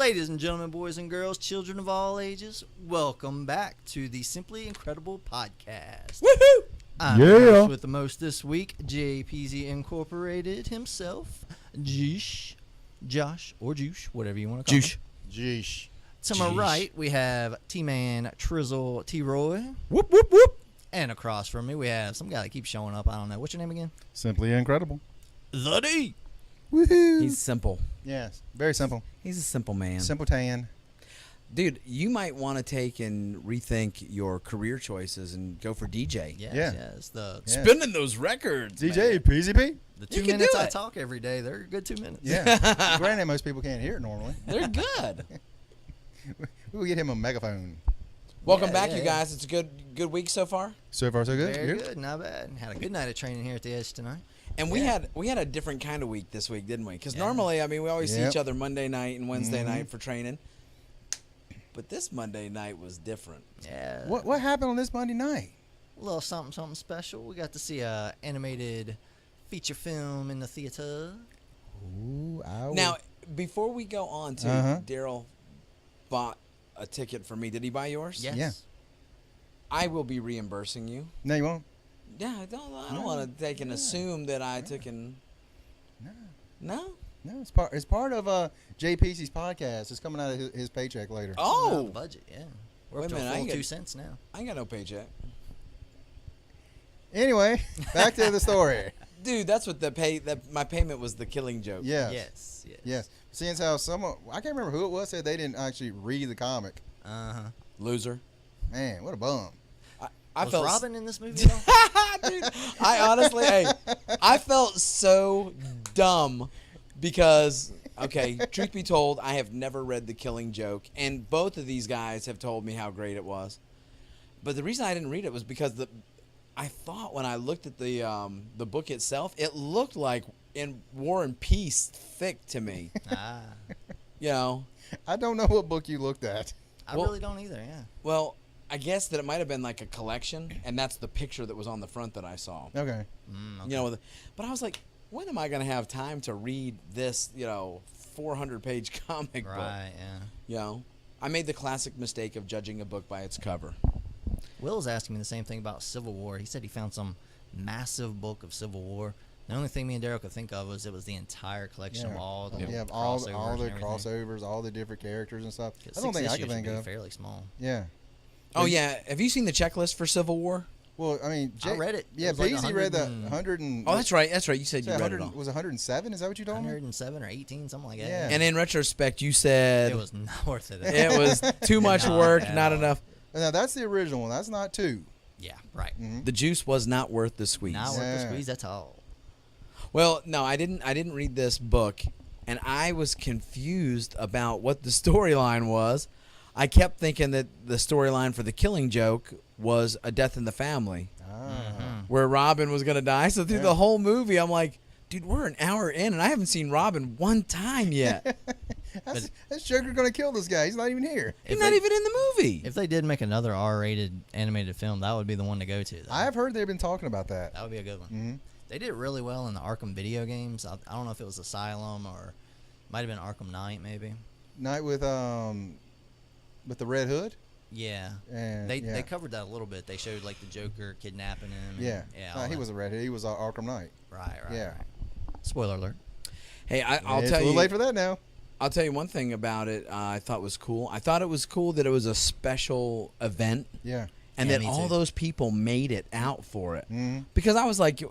Ladies and gentlemen, boys and girls, children of all ages, welcome back to the Simply Incredible Podcast. Woohoo! I'm your host with the most this week, JPZ Incorporated himself, Josh, or Juice, whatever you want to call him. Jeesh. To my right, we have T-Man Trizzle T-Roy. Whoop, whoop, whoop. And across from me, we have some guy that keeps showing up. I don't know. What's your name again? Simply incredible. The D. Woohoo. He's simple. Yes, very simple. He's a simple man. Simple tan. Dude, you might want to take and rethink your career choices and go for DJ. Yes, Yeah. yes. The Yeah. Spinning those records, DJ man. PZP. the You 2 can minutes do I it. talk every day, they're a good 2 minutes. Yeah. Granted, most people can't hear it normally. They're good. We will get him a megaphone. Welcome Yeah, back, yeah, you yeah. guys. It's a good week so far. So far, so good. Very You? good, not bad. Had a good night of training here at the Edge tonight. And we had a different kind of week this week, didn't we? Because Yeah. normally, I mean, we always see Yep. each other Monday night and Wednesday Mhm. night for training. But this Monday night was different. Yeah. What happened on this Monday night? A little something special. We got to see a animated feature film in the theater. Ooh, Now, before we go on to Uh-huh. Daryl bought a ticket for me. Did he buy yours? Yes. Yeah. I will be reimbursing you. No, you won't. Yeah, I don't No. want to take and Yeah. assume that I took and No, no. no. It's part of JPC's podcast. It's coming out of his paycheck later. Coming out of Oh, the budget, yeah. We're Wait up a to minute, a I full ain't 2 got- cents now. I ain't got no paycheck, Anyway, back to the story. dude. That's what my payment was. The Killing Joke. Yes. Yes. Yes. Yes. Seeing how someone, I can't remember who it was, said they didn't actually read the comic. Uh-huh. Loser. Man, what a bum. I Was felt Robin in this movie at all? dude, I honestly, I felt so dumb because, okay, truth be told, I have never read The Killing Joke, and both of these guys have told me how great it was. But the reason I didn't read it was because I thought when I looked at the book itself, it looked like in War and Peace thick to me. Ah. You know, I don't know what book you looked at. I Well- really don't either, yeah. well, I guess that it might have been like a collection, and that's the picture that was on the front that I saw. Okay. Okay. You know, but I was like, when am I going to have time to read this, 400-page comic book? Right, yeah. You know, I made the classic mistake of judging a book by its cover. Will's asking me the same thing about Civil War. He said he found some massive book of Civil War. The only thing me and Daryl could think of was it was the entire collection of all the Yeah, crossovers all the and everything. crossovers, all the different characters and stuff. 'Cause I don't 6 think I issues can would think be of. fairly small. Yeah. Oh, yeah. Have you seen the checklist for Civil War? Well, I mean, I read it. Yeah, It was like PZ read the 100 and- 100 and. Oh, that's right. That's right. You said you read it 100, all. was 107? Is that what you told me? 107 or 18, something like that. Yeah. And in retrospect, you said It was not worth it. it was too much Not work, at not all. enough. Now that's the original one. That's not 2. Yeah, right. Mhm. The juice was not worth the squeeze. Not worth the Yeah. squeeze at all. Well, no, I didn't read this book, and I was confused about what the storyline was. I kept thinking that the storyline for The Killing Joke was a death in the family, Mhm. where Robin was gonna die. So through Yeah. the whole movie, I'm like, dude, we're an hour in, and I haven't seen Robin one time yet. That's Joker gonna kill this guy. He's not even here. He's not even in the movie. If they did make another R-rated animated film, that would be the one to go to. Though. I have heard they've been talking about that. That would be a good one. hmm They did really well in the Arkham video games. I don't know if it was Asylum or might have been Arkham Knight, maybe. Night with the Red Hood. Yeah. And They yeah. covered that a little bit. They showed like the Joker kidnapping him. And, Yeah. Yeah. No, all he that. was a Red Hood. He was Arkham Knight. Right. Yeah. Right. Spoiler alert. Hey, I'll It's tell a little you. late for that now. I'll tell you one thing about it. I thought was cool. I thought it was cool that it was a special event, Yeah. and Yeah, that me all too. those people made it out for it. hmm Because I was like,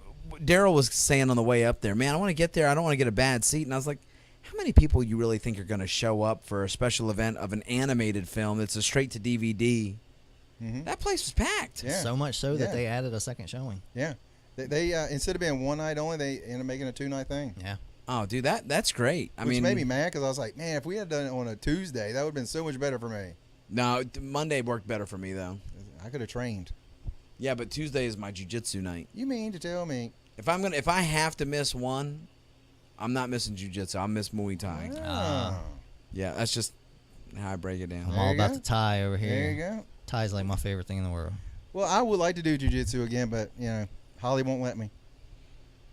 Daryl was saying on the way up there, man, I want to get there. I don't want to get a bad seat. And I was like, how many people you really think are going to show up for a special event of an animated film that's a straight to DVD? hmm That place was packed. Yeah. So much so that Yeah. they added a second showing. Yeah. They instead of being one night only, they ended up making a 2-night thing. Yeah. Oh, dude, that's great. I Which mean, made me mad because I was like, man, if we had done it on a Tuesday, that would have been so much better for me. no, Monday worked better for me though. I could have trained. Yeah, but Tuesday is my jiu-jitsu night. You mean to tell me? If I have to miss one, I'm not missing jiu-jitsu. I'll miss Muay Thai. Ah. Yeah, that's just how I break it down. I'm There all you about go. the tie over here. There you go. Tie's like my favorite thing in the world. Well, I would like to do jiu-jitsu again, but, Holly won't let me.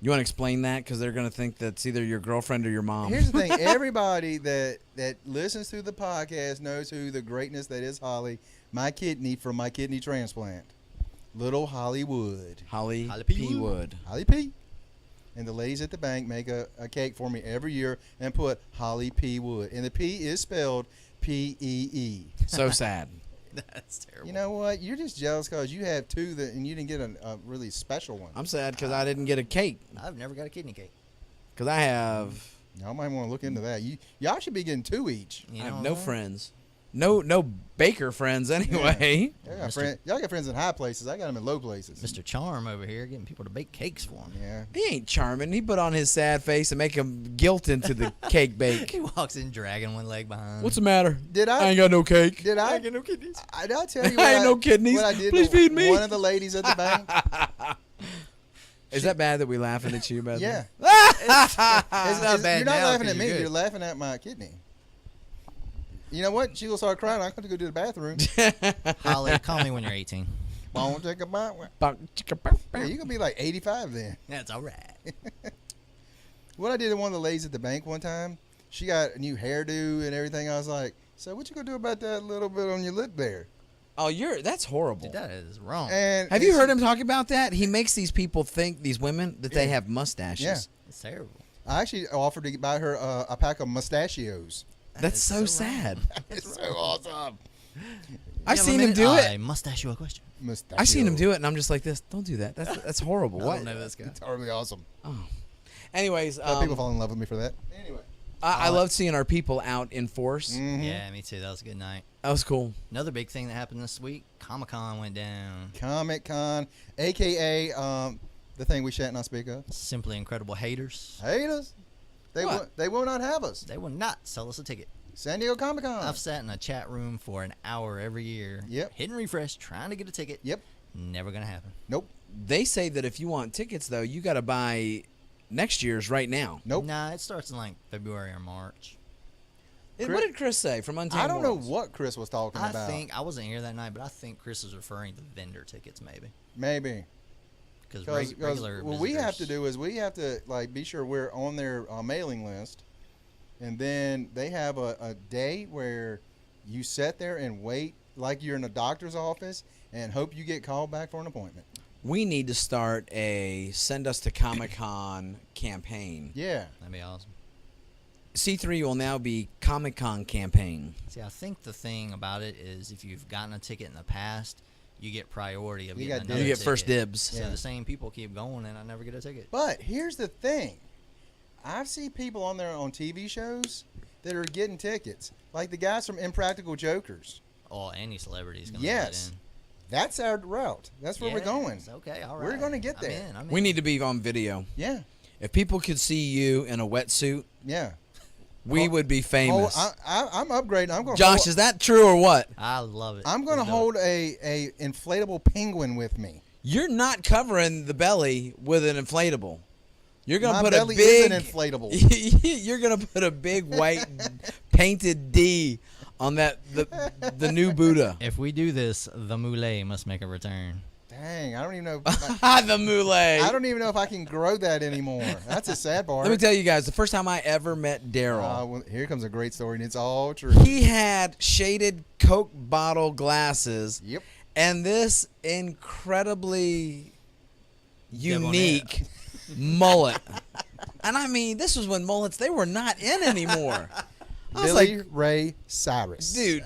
You want to explain that? Because they're going to think that's either your girlfriend or your mom. Here's the thing. Everybody that listens to the podcast knows who the greatness that is Holly, my kidney from my kidney transplant. Little Hollywood. Holly Holly P. P. Wood. Holly P. And the ladies at the bank make a cake for me every year and put Holly P. Wood. And the P is spelled P-E-E. So sad. That's terrible. You know what? You're just jealous because you have two and you didn't get a really special one. I'm sad because I didn't get a cake. I've never got a kidney cake. Because I have Y'all might want to look into that. Y'all should be getting two each. You I have know no what? friends. No baker friends anyway. Y'all got friends in high places. I got them in low places. Mr. Charm over here getting people to bake cakes for him. Yeah. He ain't charming. He put on his sad face and make him guilt into the cake bake. He walks in dragging one leg behind. What's the matter? Did I ain't got no cake. Did I? no kidneys. Did I tell you I ain't no kidneys. what I did Please to feed me. one of the ladies at the bank? Is that bad that we laughing at you about Yeah. that? not bad You're not now laughing 'cause at me. you're good. You're laughing at my kidney. You know what? She will start crying. I'm going to go to the bathroom. Holly, call me when you're 18. Won't take a bite. Yeah, you're going to be like 85 then. That's all right. What I did to one of the ladies at the bank one time, she got a new hairdo and everything. I was like, so what you going to do about that little bit on your lip there? Oh, that's horrible. Dude, that is wrong. And Have you heard him talk about that? He makes these people think, these women, that they Yeah. have mustaches. Yeah. It's terrible. I actually offered to buy her a pack of mustachios. That's is so wrong. sad. It's so awesome. I've You have a seen him minute? do I it. must ask you a question. I've seen him do it, and I'm just like this. Don't do that. That's horrible. I What? don't know this guy. It's totally awesome. Anyways, People fall in love with me for that. Anyway. I love seeing our people out in force. Mhm. Yeah, me too. That was a good night. That was cool. Another big thing that happened this week, Comic-Con went down. Comic-Con, a.k.a. The thing we shan't not speak of. Simply incredible haters. Haters. What? They will not have us. They will not sell us a ticket. San Diego Comic-Con. I've sat in a chat room for an hour every year. Yep. Hitting refresh, trying to get a ticket. Yep. Never gonna happen. Nope. They say that if you want tickets, though, you got to buy next year's right now. Nope. Nah, it starts in like February or March. What did Chris say from Untamed I don't know Worlds? what Chris was talking I about. think I wasn't here that night, but I think Chris is referring to vendor tickets maybe. Maybe. Because Because regular what we have to visitors- do is we have to like be sure we're on their mailing list, and then they have a day where you sit there and wait like you're in a doctor's office and hope you get called back for an appointment. We need to start a send us to Comic-Con campaign. Yeah. That'd be awesome. C3 will now be Comic-Con campaign. See, I think the thing about it is if you've gotten a ticket in the past, you get priority of You getting got another You get ticket. first dibs. So Yeah. the same people keep going, and I never get a ticket. But here's the thing. I see people on there on TV shows that are getting tickets. Like the guys from Impractical Jokers. Oh, any celebrity's gonna Yes. get in. That's our route. That's where we're going. Yes, Okay, all We're right. gonna get I'm there. in, I'm We in. need to be on video. Yeah. If people could see you in a wetsuit, Yeah. we would be famous. I'm upgrading. I'm going Josh, is that true or what? I love it. I'm going to Let's do hold it. a inflatable penguin with me. You're not covering the belly with an inflatable. You're gonna My put belly a big. is an inflatable. You're gonna put a big white painted D on the new Buddha. If we do this, the Moulet must make a return. Dang, I don't even know. The Moulet. I don't even know if I can grow that anymore. That's a sad part. Let me tell you guys, the first time I ever met Daryl, Well, here comes a great story, and it's all true. he had shaded Coke bottle glasses Yep. and this incredibly Debonair. unique mullet. And I mean, this was when mullets, they were not in anymore. I was Billy like, Ray Cyrus. dude.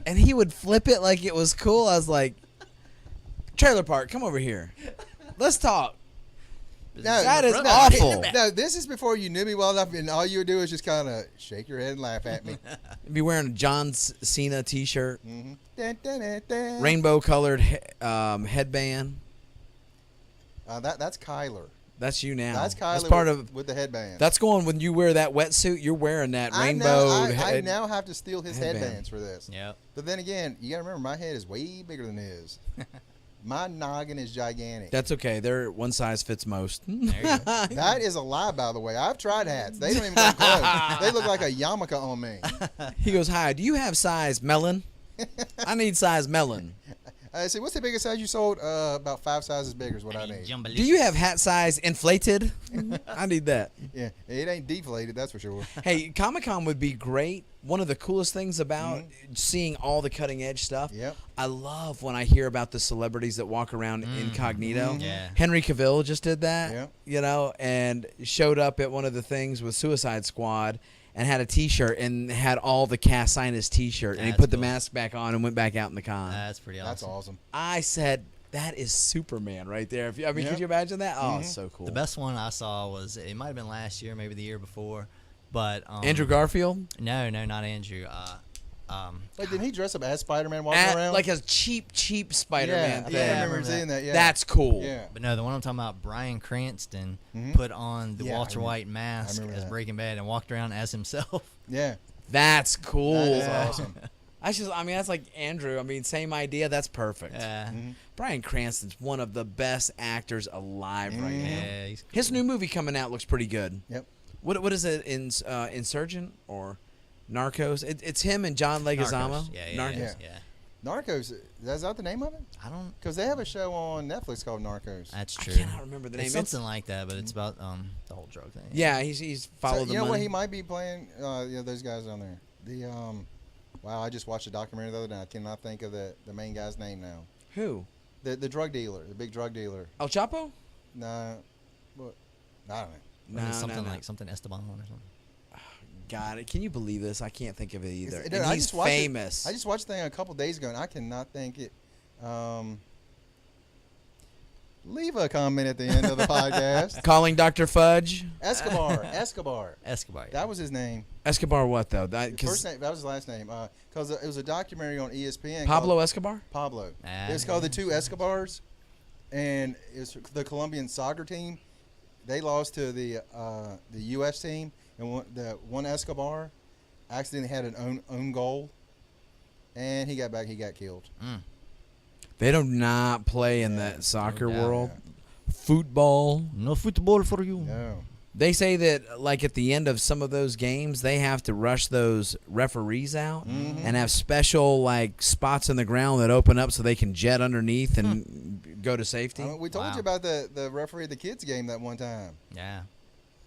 And he would flip it like it was cool. I was like, Trailer Park, come over here. Let's talk. No, That is no, awful. No, this is before you knew me well enough, and all you would do is just kind of shake your head and laugh at me. Be wearing a John Cena t-shirt, Mm-hmm. Dun, dun, dun, dun. rainbow colored headband. That's Kyler. That's you now. That's Kyler. That's part of. with the headband. That's going when you wear that wetsuit. You're wearing that I rainbow. now have to steal his headband. headbands for this. Yep. But then again, you got to remember, my head is way bigger than his. My noggin is gigantic. That's okay. They're one size fits most. There you go. That is a lie, by the way. I've tried hats. They don't even come close. They look like a yarmulke on me. He goes, "Hi, do you have size melon? I need size melon." I said, what's the biggest size you sold? About 5 sizes bigger is what I need. Do you have hat size inflated? I need that. Yeah, it ain't deflated, that's for sure. Hey, Comic-Con would be great. One of the coolest things about Mm-hmm. seeing all the cutting edge stuff. Yep. I love when I hear about the celebrities that walk around incognito. Mm-hmm. Yeah. Henry Cavill just did that. Yep. You know, and showed up at one of the things with Suicide Squad and had a T-shirt and had all the cast sign his T-shirt, and he That's put the cool. mask back on and went back out in the con. That's pretty awesome. That's awesome. I said, that is Superman right there. If you, I mean, Yeah. could you imagine that? Oh, it's so cool. The best one I saw was, it might have been last year, maybe the year before, but Andrew Garfield? No, not Andrew. Wait, didn't he dress up as Spider-Man walking around? Like a cheap Spider-Man yeah, thing. I I remember remember seeing that. Yeah, That's cool. yeah. But no, the one I'm talking about, Bryan Cranston Mhm. put on the Yeah, I Walter remember- White mask remember as that. Breaking Bad and walked around as himself. Yeah, That's cool. that is Yeah. awesome. That's like Andrew. I mean, same idea. That's perfect. Yeah, Mhm. Bryan Cranston's one of the best actors alive right now. yeah. He's cool. His new movie coming out looks pretty good. Yep. What is it? Insurgent or Narcos? It's him and John Leguizamo. Narcos. Yeah, Narcos. yeah. Narcos, is that the name of it? I don't. Because they have a show on Netflix called Narcos. That's I true. cannot remember the name. It's It's- something like that, but it's about the whole drug thing. yeah, he's followed So, the you know money. what he might be playing? Those guys down there. Wow, I just watched a documentary the other day. I cannot think of the main guy's name now. Who? The drug dealer, the big drug dealer. El Chapo? No, what? I don't know. Maybe something no. like something Esteban or something. God, can you believe this? I can't think of it either. Dude, And I he's just watched it- famous. I just watched the thing a couple days ago, and I cannot think it. Leave a comment at the end of the podcast. Calling Dr. Fudge. Escobar. Escobar. That was his name. Escobar what, though? First name, that was his last name. Because it was a documentary on ESPN. Pablo called Escobar? Pablo. Ah, It was called The Two Escobars, and it's the Colombian soccer team. They lost to the U.S. team, and one Escobar accidentally had an own goal, and he got back. He got killed. They do not play in Yeah. that soccer Yeah. world. Football. No football for you. No. They say that, like, at the end of some of those games, they have to rush those referees out Mhm. and have special, like, spots in the ground that open up so they can jet underneath and go to safety. We told Wow. you about the referee of the kids game that one time. Yeah.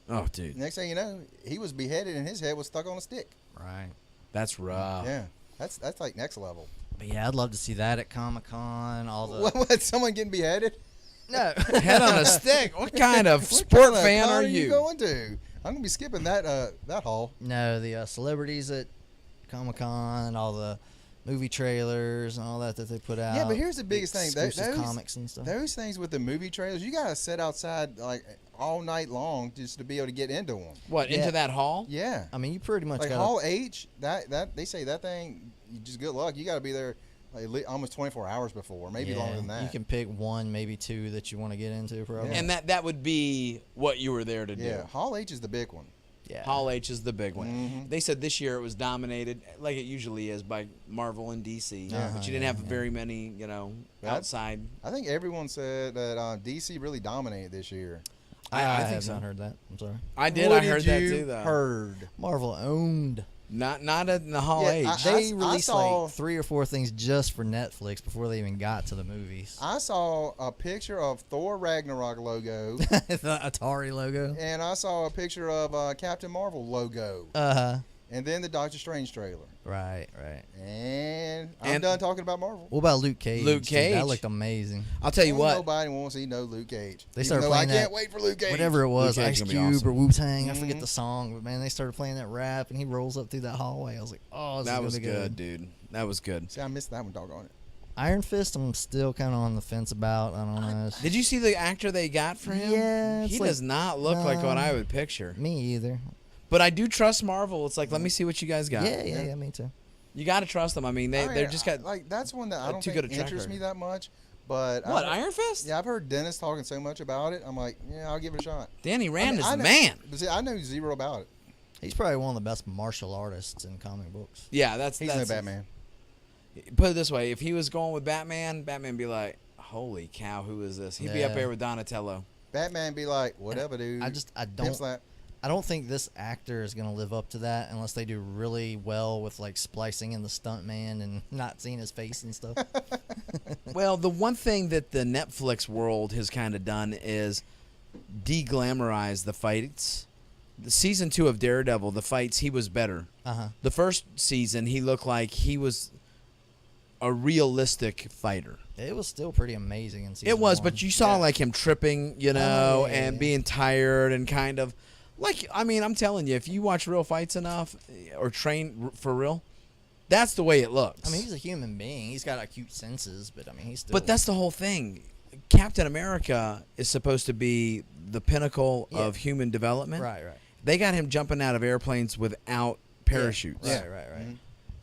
Oh, dude. Next thing you know, he was beheaded and his head was stuck on a stick. Right. That's rough. Yeah, that's like next level. But yeah, I'd love to see that at Comic-Con. All the What? Someone getting beheaded? no. Head on a stick. What kind of What sport kind of fan con are you you? going to? I'm gonna be skipping that hall. No, the celebrities at Comic-Con, all the movie trailers and all that they put out. Yeah, but here's the biggest thing. Exclusive Those- comics and stuff. Those things with the movie trailers, you gotta sit outside like all night long just to be able to get into them. What, Yeah. into that hall? Yeah, I mean, you pretty much like got Hall H. That they say that thing. You just good luck. You got to be there like almost 24 hours before, maybe longer than that. You can pick one, maybe two that you want to get into, probably. Yeah. And that would be what you were there to do. Yeah, Hall H is the big one. Yeah. Hall H is the big one. Mhm. They said this year it was dominated, like it usually is, by Marvel and DC. Yeah. But you didn't have very many, That- outside. I think everyone said that DC really dominated this year. I I have think so. not heard that. I'm sorry. I did. What I heard did that you too, though. Heard. Marvel owned. Not in the Hall Yeah, H. They I released saw- like 3 or 4 things just for Netflix before they even got to the movies. I saw a picture of Thor Ragnarok logo, The Atari logo. and I saw a picture of Captain Marvel logo, and then the Doctor Strange trailer. Right. And I'm And- done talking about Marvel. What about Luke Cage? Luke Dude, Cage. that looked amazing. I'll tell you Ain't what. Nobody wants to see no Luke Cage. They Even started though playing I can't that- wait for Luke Cage. Whatever it was, Luke Cage Ice gonna Cube be awesome. or Wu Tang. I forget Mhm. the song, but man, they started playing that rap, and he rolls up through that hallway. I was like, oh, this is That gonna was be good, dude. That was good. See, I missed that one, doggone it. Iron Fist, I'm still kind of on the fence about. I don't know. It's- Did you see the actor they got for him? Yeah, He it's like- does not look like what no. I would picture. Me either. But I do trust Marvel. It's like, let me see what you guys got. Yeah, me too. You got to trust them. I mean, they're just got. like that's one that I don't too think good a track interests me record. that much. But What, I've- Iron Fist? Yeah, I've heard Dennis talking so much about it. I'm like, yeah, I'll give it a shot. Danny Rand is I the know- man. But see, I know zero about it. He's probably one of the best martial artists in comic books. Yeah, that's He's that's no Batman. Put it this way: if he was going with Batman, Batman be like, "Holy cow, who is this?" He'd be up Yeah. there with Donatello. Batman be like, whatever, dude. I Pimp don't. slap. I don't think this actor is gonna live up to that unless they do really well with like splicing in the stuntman and not seeing his face and stuff. Well, the one thing that the Netflix world has kind of done is de-glamorize the fights. The season 2 of Daredevil, the fights, he was better. The first season, he looked like he was a realistic fighter. It was still pretty amazing in season It was, 1. but you saw like him tripping, you know, yeah, and yeah. being tired and kind of like, I mean, I'm telling you, if you watch real fights enough or train for real, that's the way it looks. I mean, he's a human being. He's got acute senses, but I mean, he's still. But that's the whole thing. Captain America is supposed to be the pinnacle of human development. right. They got him jumping out of airplanes without parachutes. Right. Mm-hmm.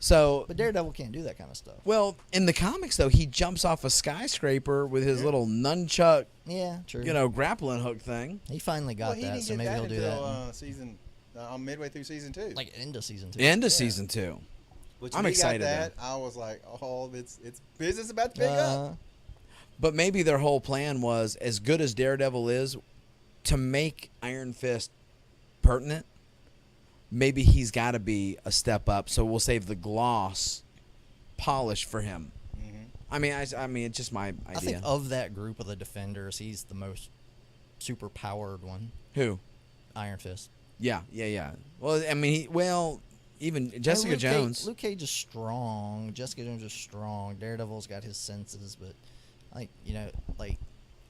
So, But Daredevil can't do that kind of stuff. well, in the comics though, he jumps off a skyscraper with his little nunchuck, Yeah, true. you know, grappling hook thing. he finally got he that, didn't so get maybe that he'll do until, that. season midway through season 2. Like into season 2. End of season 2. Which I'm when he excited Got that, then. I was like, oh, it's business about to pick up. But maybe their whole plan was, as good as Daredevil is, to make Iron Fist pertinent, maybe he's got to be a step up. So we'll save the gloss polish for him. I mean, it's just my idea. I think of that group of the Defenders, he's the most super powered one. Who? Iron Fist. Yeah. Well, I mean, even Jessica Luke Jones. Luke Cage is strong. Jessica Jones is strong. Daredevil's got his senses, but like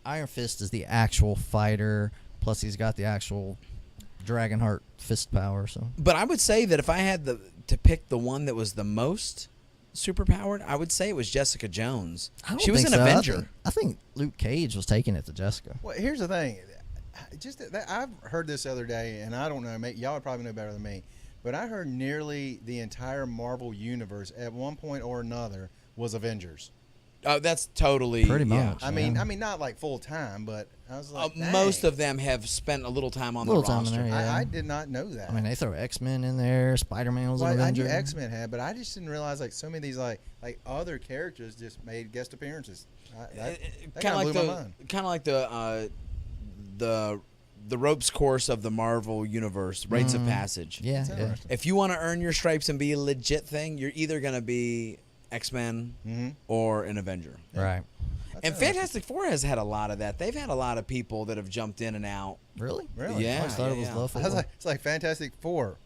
Iron Fist is the actual fighter. Plus, he's got the actual Dragonheart fist power. So, But I would say that if I had to pick the one that was the most superpowered, I would say it was Jessica Jones. I don't She was think an so. Avenger. I think Luke Cage was taking it to Jessica. Well, here's the thing. I've heard this the other day, and I don't know. Y'all would probably know better than me. But I heard nearly the entire Marvel universe at one point or another was Avengers. Oh, that's totally Pretty yeah. much. I mean, not like full time, but I was like, Most dang. of them have spent a little time on Little the time in roster. there, yeah. I did not know that. I mean, they throw X-Men in there. Spider-Man was an I Avenger. knew X-Men had, but I just didn't realize like so many of these like other characters just made guest appearances. That kind of blew my mind. Kind of like the ropes course of the Marvel universe, rites of passage. Yeah, That's yeah. interesting. If you want to earn your stripes and be a legit thing, you're either going to be X-Men or an Avenger. Right. And Fantastic Four has had a lot of that. They've had a lot of people that have jumped in and out. Really? Really? Yeah. I always thought it was yeah. Love I was Four. like, it's like Fantastic Four,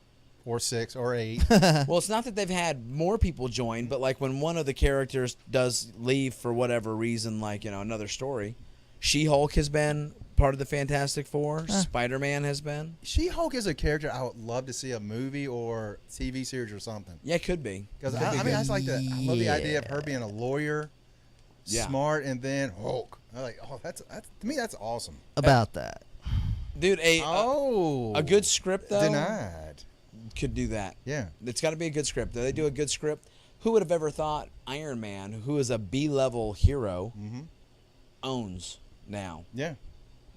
or 6, or 8. Well, it's not that they've had more people join, but like when one of the characters does leave for whatever reason, like, another story, She-Hulk has been part of the Fantastic Four. Spider-Man has been. She-Hulk is a character I would love to see a movie or TV series or something. Yeah, it could be. Because Could be I good. love the idea of her being a lawyer, Yeah. smart, and then Hulk. I'm like, that's to me that's awesome. About that. Dude, a good script, though, Denied. could do that. Yeah. It's got to be a good script. They do a good script. Who would have ever thought Iron Man, who is a B-level hero, owns now? Yeah.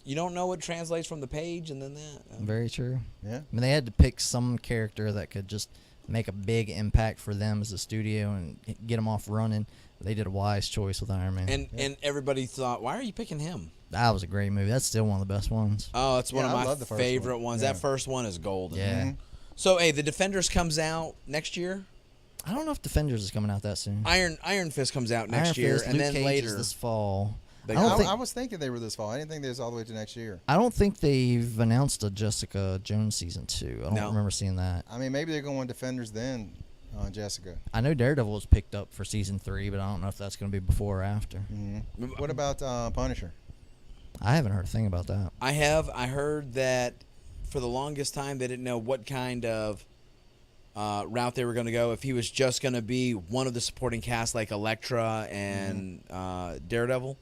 You don't know what translates from the page and then that. Very true. Yeah. I mean, they had to pick some character that could just make a big impact for them as a studio and get them off running. They did a wise choice with Iron Man. And everybody thought, why are you picking him? That was a great movie. That's still one of the best ones. Oh, it's one Yeah, I of love my the first favorite one. ones. Yeah. That first one is golden. Yeah. So, hey, the Defenders comes out next year. I don't know if Defenders is coming out that soon. Iron Fist comes out next Iron year, Fist, and Luke then Cage later. is this fall. They- I don't think I was thinking they were this fall. I didn't think they was all the way to next year. I don't think they've announced a Jessica Jones season 2. I don't No. remember seeing that. I mean, maybe they're going Defenders then, Jessica. I know Daredevil was picked up for season 3, but I don't know if that's going to be before or after. What about Punisher? I haven't heard a thing about that. I heard that for the longest time they didn't know what kind of route they were going to go. If he was just going to be one of the supporting cast like Elektra and Daredevil,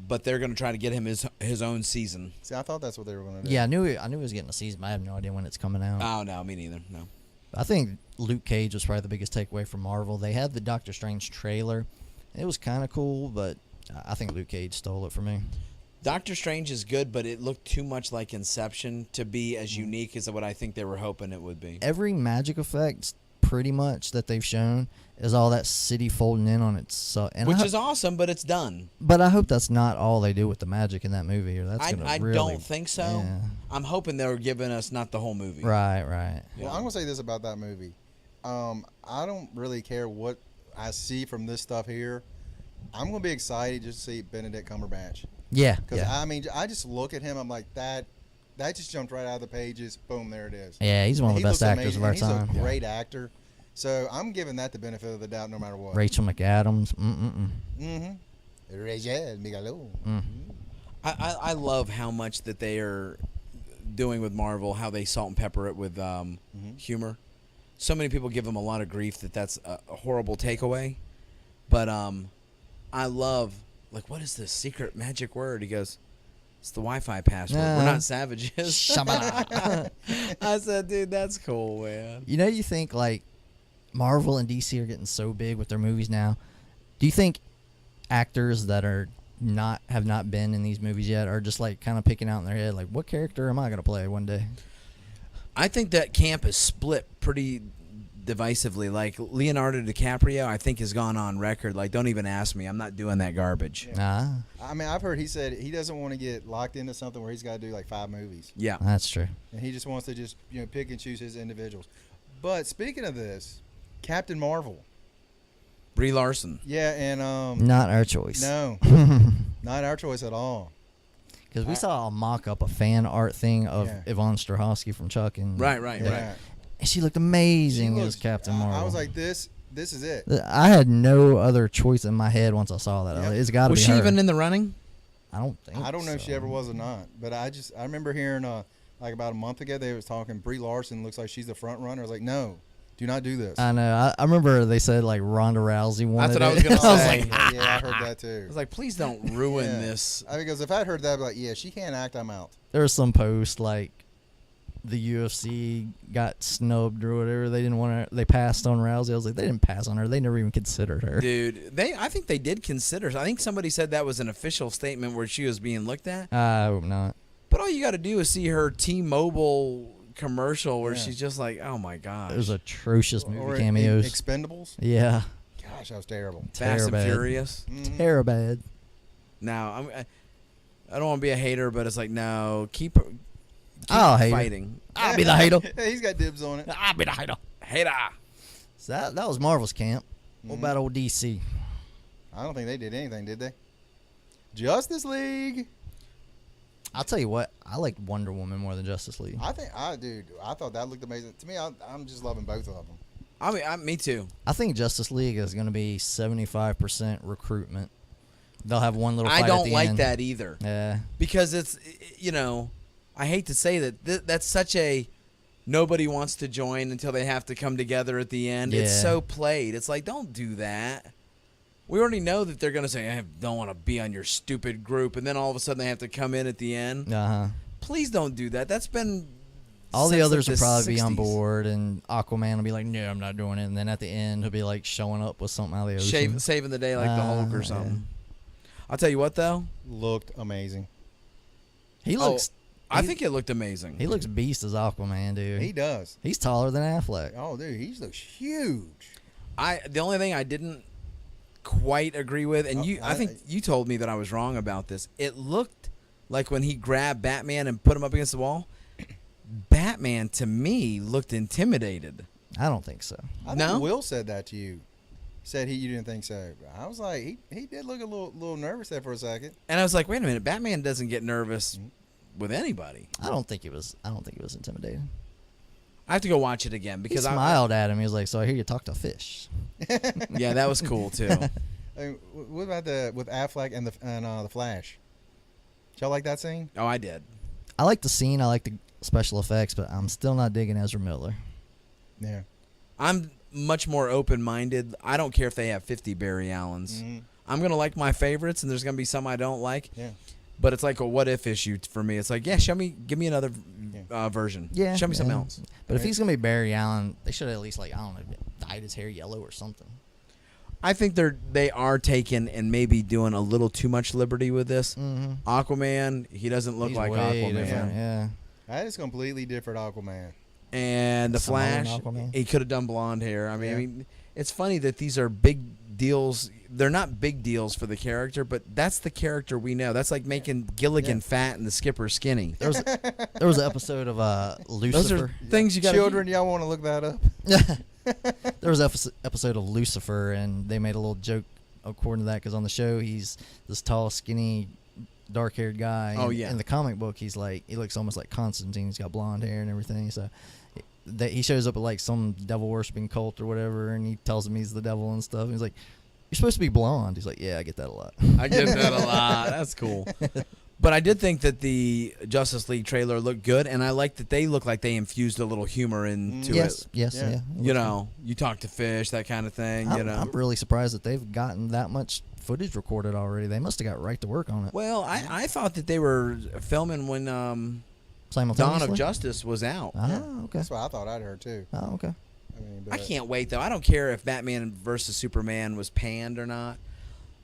but they're going to try to get him his own season. See, I thought that's what they were going to do. Yeah, I knew he was getting a season, but I have no idea when it's coming out. Oh, no, me neither. No. I think Luke Cage was probably the biggest takeaway from Marvel. They had the Doctor Strange trailer. It was kind of cool, but I think Luke Cage stole it for me. Doctor Strange is good, but it looked too much like Inception to be as unique as what I think they were hoping it would be. Every magic effect's pretty much that they've shown is all that city folding in on itself, and Which is awesome, but it's done. But I hope that's not all they do with the magic in that movie, or that's gonna I really, don't think so. Yeah. I'm hoping they're giving us not the whole movie. Right. Well, I'm gonna say this about that movie. I don't really care what I see from this stuff here. I'm gonna be excited just to see Benedict Cumberbatch. Yeah. Because Yeah. I mean, I just look at him. I'm like that. That just jumped right out of the pages. Boom, there it is. Yeah, he's one of the He best looks actors of amazing, our and time. He's a great actor. So I'm giving that the benefit of the doubt, no matter what. Rachel McAdams. Rachel Migalo. I love how much that they are doing with Marvel, how they salt and pepper it with humor. So many people give them a lot of grief that's a horrible takeaway. But I love, like, what is this secret magic word? He goes, it's the Wi-Fi password. We're not savages. Shabba. I said, dude, that's cool, man. You know, you think like Marvel and DC are getting so big with their movies now. Do you think actors that have not been in these movies yet are just like kind of picking out in their head, like, what character am I gonna play one day? I think that camp is split pretty divisively. Like Leonardo DiCaprio, I think has gone on record. Like, don't even ask me. I'm not doing that garbage. Nah, I mean, I've heard he said he doesn't want to get locked into something where he's got to do like 5 movies, Yeah. that's true. and he just wants to just pick and choose his individuals. But speaking of this, Captain Marvel, Brie Larson. yeah, and Not our choice. no, not our choice at all. Because we saw a mock-up, a fan art thing of Yeah. Yvonne Strahovski from Chuck, and Right. and she looked amazing She as looks- Captain Marvel. I was like, this is it. I had no other choice in my head once I saw that. Yep. It's got to be Was she her. even in the running? I don't think. I don't know if so. she ever was or not, but I remember hearing like about a month ago they was talking Brie Larson looks like she's the front runner. I was like, no, do not do this. I know. I remember they said like Ronda Rousey wanted what I it. was gonna I was say. like, Yeah, I heard that too. I was like, please don't ruin Yeah. this. I mean, because if I'd heard that, I'd be like, yeah, she can't act, I'm out. there was some post like the UFC got snubbed or whatever. They didn't want her. They passed on Rousey. I was like, they didn't pass on her. They never even considered her. Dude, I think they did consider. I think somebody said that was an official statement where she was being looked at. I hope not. But all you got to do is see her T-Mobile commercial where Yeah. she's just like, oh my gosh. It was atrocious movie Or cameos. Expendables. Yeah, Gosh, that was terrible. Fast and Terrible. Furious. Mhm. terrible bad. Now, I don't want to be a hater, but it's like, no, keep I'll hate her. fighting. I'll be the hater. Yeah, he's got dibs on it. I'll be the hater. Hater. So that was Marvel's camp. What Mhm. about old DC? I don't think they did anything, did they? Justice League. I'll tell you what. I liked Wonder Woman more than Justice League. I thought that looked amazing. To me, I'm just loving both of them. I mean, me too. I think Justice League is going to be 75% recruitment. They'll have one little fight I at don't the like end. that either. Yeah. Because it's, I hate to say that that's such a nobody wants to join until they have to come together at the end. It's Yeah. so played. It's like, don't do that. We already know that they're going to say, I don't want to be on your stupid group. And then all of a sudden they have to come in at the end. Uh-huh. Please don't do that. That's been All the since, others like, will the probably be on 60s. board, and Aquaman will be like, no, I'm not doing it. And then at the end, he'll be like showing up with something out of the ocean. Saving the day like the Hulk or Yeah. something. I'll tell you what, though. Looked amazing. He looks I he- think it looked amazing. he looks beast as Aquaman, dude. He does. He's taller than Affleck. Oh, dude, he looks huge. The only thing I didn't quite agree with, and I think you told me that I was wrong about this. It looked like when he grabbed Batman and put him up against the wall, Batman to me looked intimidated. I don't think so. I No? think Will said that to you. Said you didn't think so. I was like, he did look a little nervous there for a second. And I was like, wait a minute, Batman doesn't get nervous with anybody. I don't think it was intimidating. I have to go watch it again He because smiled at him. He was like, so I hear you talk to a fish. Yeah, that was cool too. What about with Affleck and the Flash? Y'all like that scene? Oh, I did. I like the scene. I like the special effects, but I'm still not digging Ezra Miller. Yeah. I'm much more open-minded. I don't care if they have 50 Barry Allens. Mhm. I'm going to like my favorites, and there's going to be some I don't like. Yeah. But it's like a what-if issue for me. It's like, yeah, give me another version. Yeah, Show me something yeah. else. But if he's gonna be Barry Allen, they should at least I don't know, dyed his hair yellow or something. I think they are taking and maybe doing a little too much liberty with this. Mm-hmm. Aquaman, he doesn't look He's like way Aquaman. different, yeah. That is completely different Aquaman. And the Samoan Flash, Aquaman. he could have done blonde hair. I Yeah. mean, it's funny that these are big deals. They're not big deals for the character, but that's the character we know. That's like making Gilligan fat and the Skipper skinny. There was an episode of Those Lucifer. are things you got. Children, y'all want to look that up? There was an episode of Lucifer, and they made a little joke according to that, because on the show he's this tall, skinny, dark-haired guy. Oh, and yeah. In the comic book, he looks almost like Constantine. He's got blonde hair and everything. So he shows up at like some devil worshipping cult or whatever, and he tells him he's the devil and stuff. And he's like, "You're supposed to be blonde." He's like, "Yeah, I get that a lot." I get that a lot. That's cool. But I did think that the Justice League trailer looked good, and I like that they look like they infused a little humor into yes, it. yes, Yeah. yeah. You know, you talk to fish, that kind of thing. You know, I'm really surprised that they've gotten that much footage recorded already. They must have got right to work on it. well, I thought that they were filming when Simultaneously. Dawn of Justice was out. Oh, okay. That's what I thought I'd heard too. Oh, okay. I mean, I but- can't wait though. I don't care if Batman versus Superman was panned or not.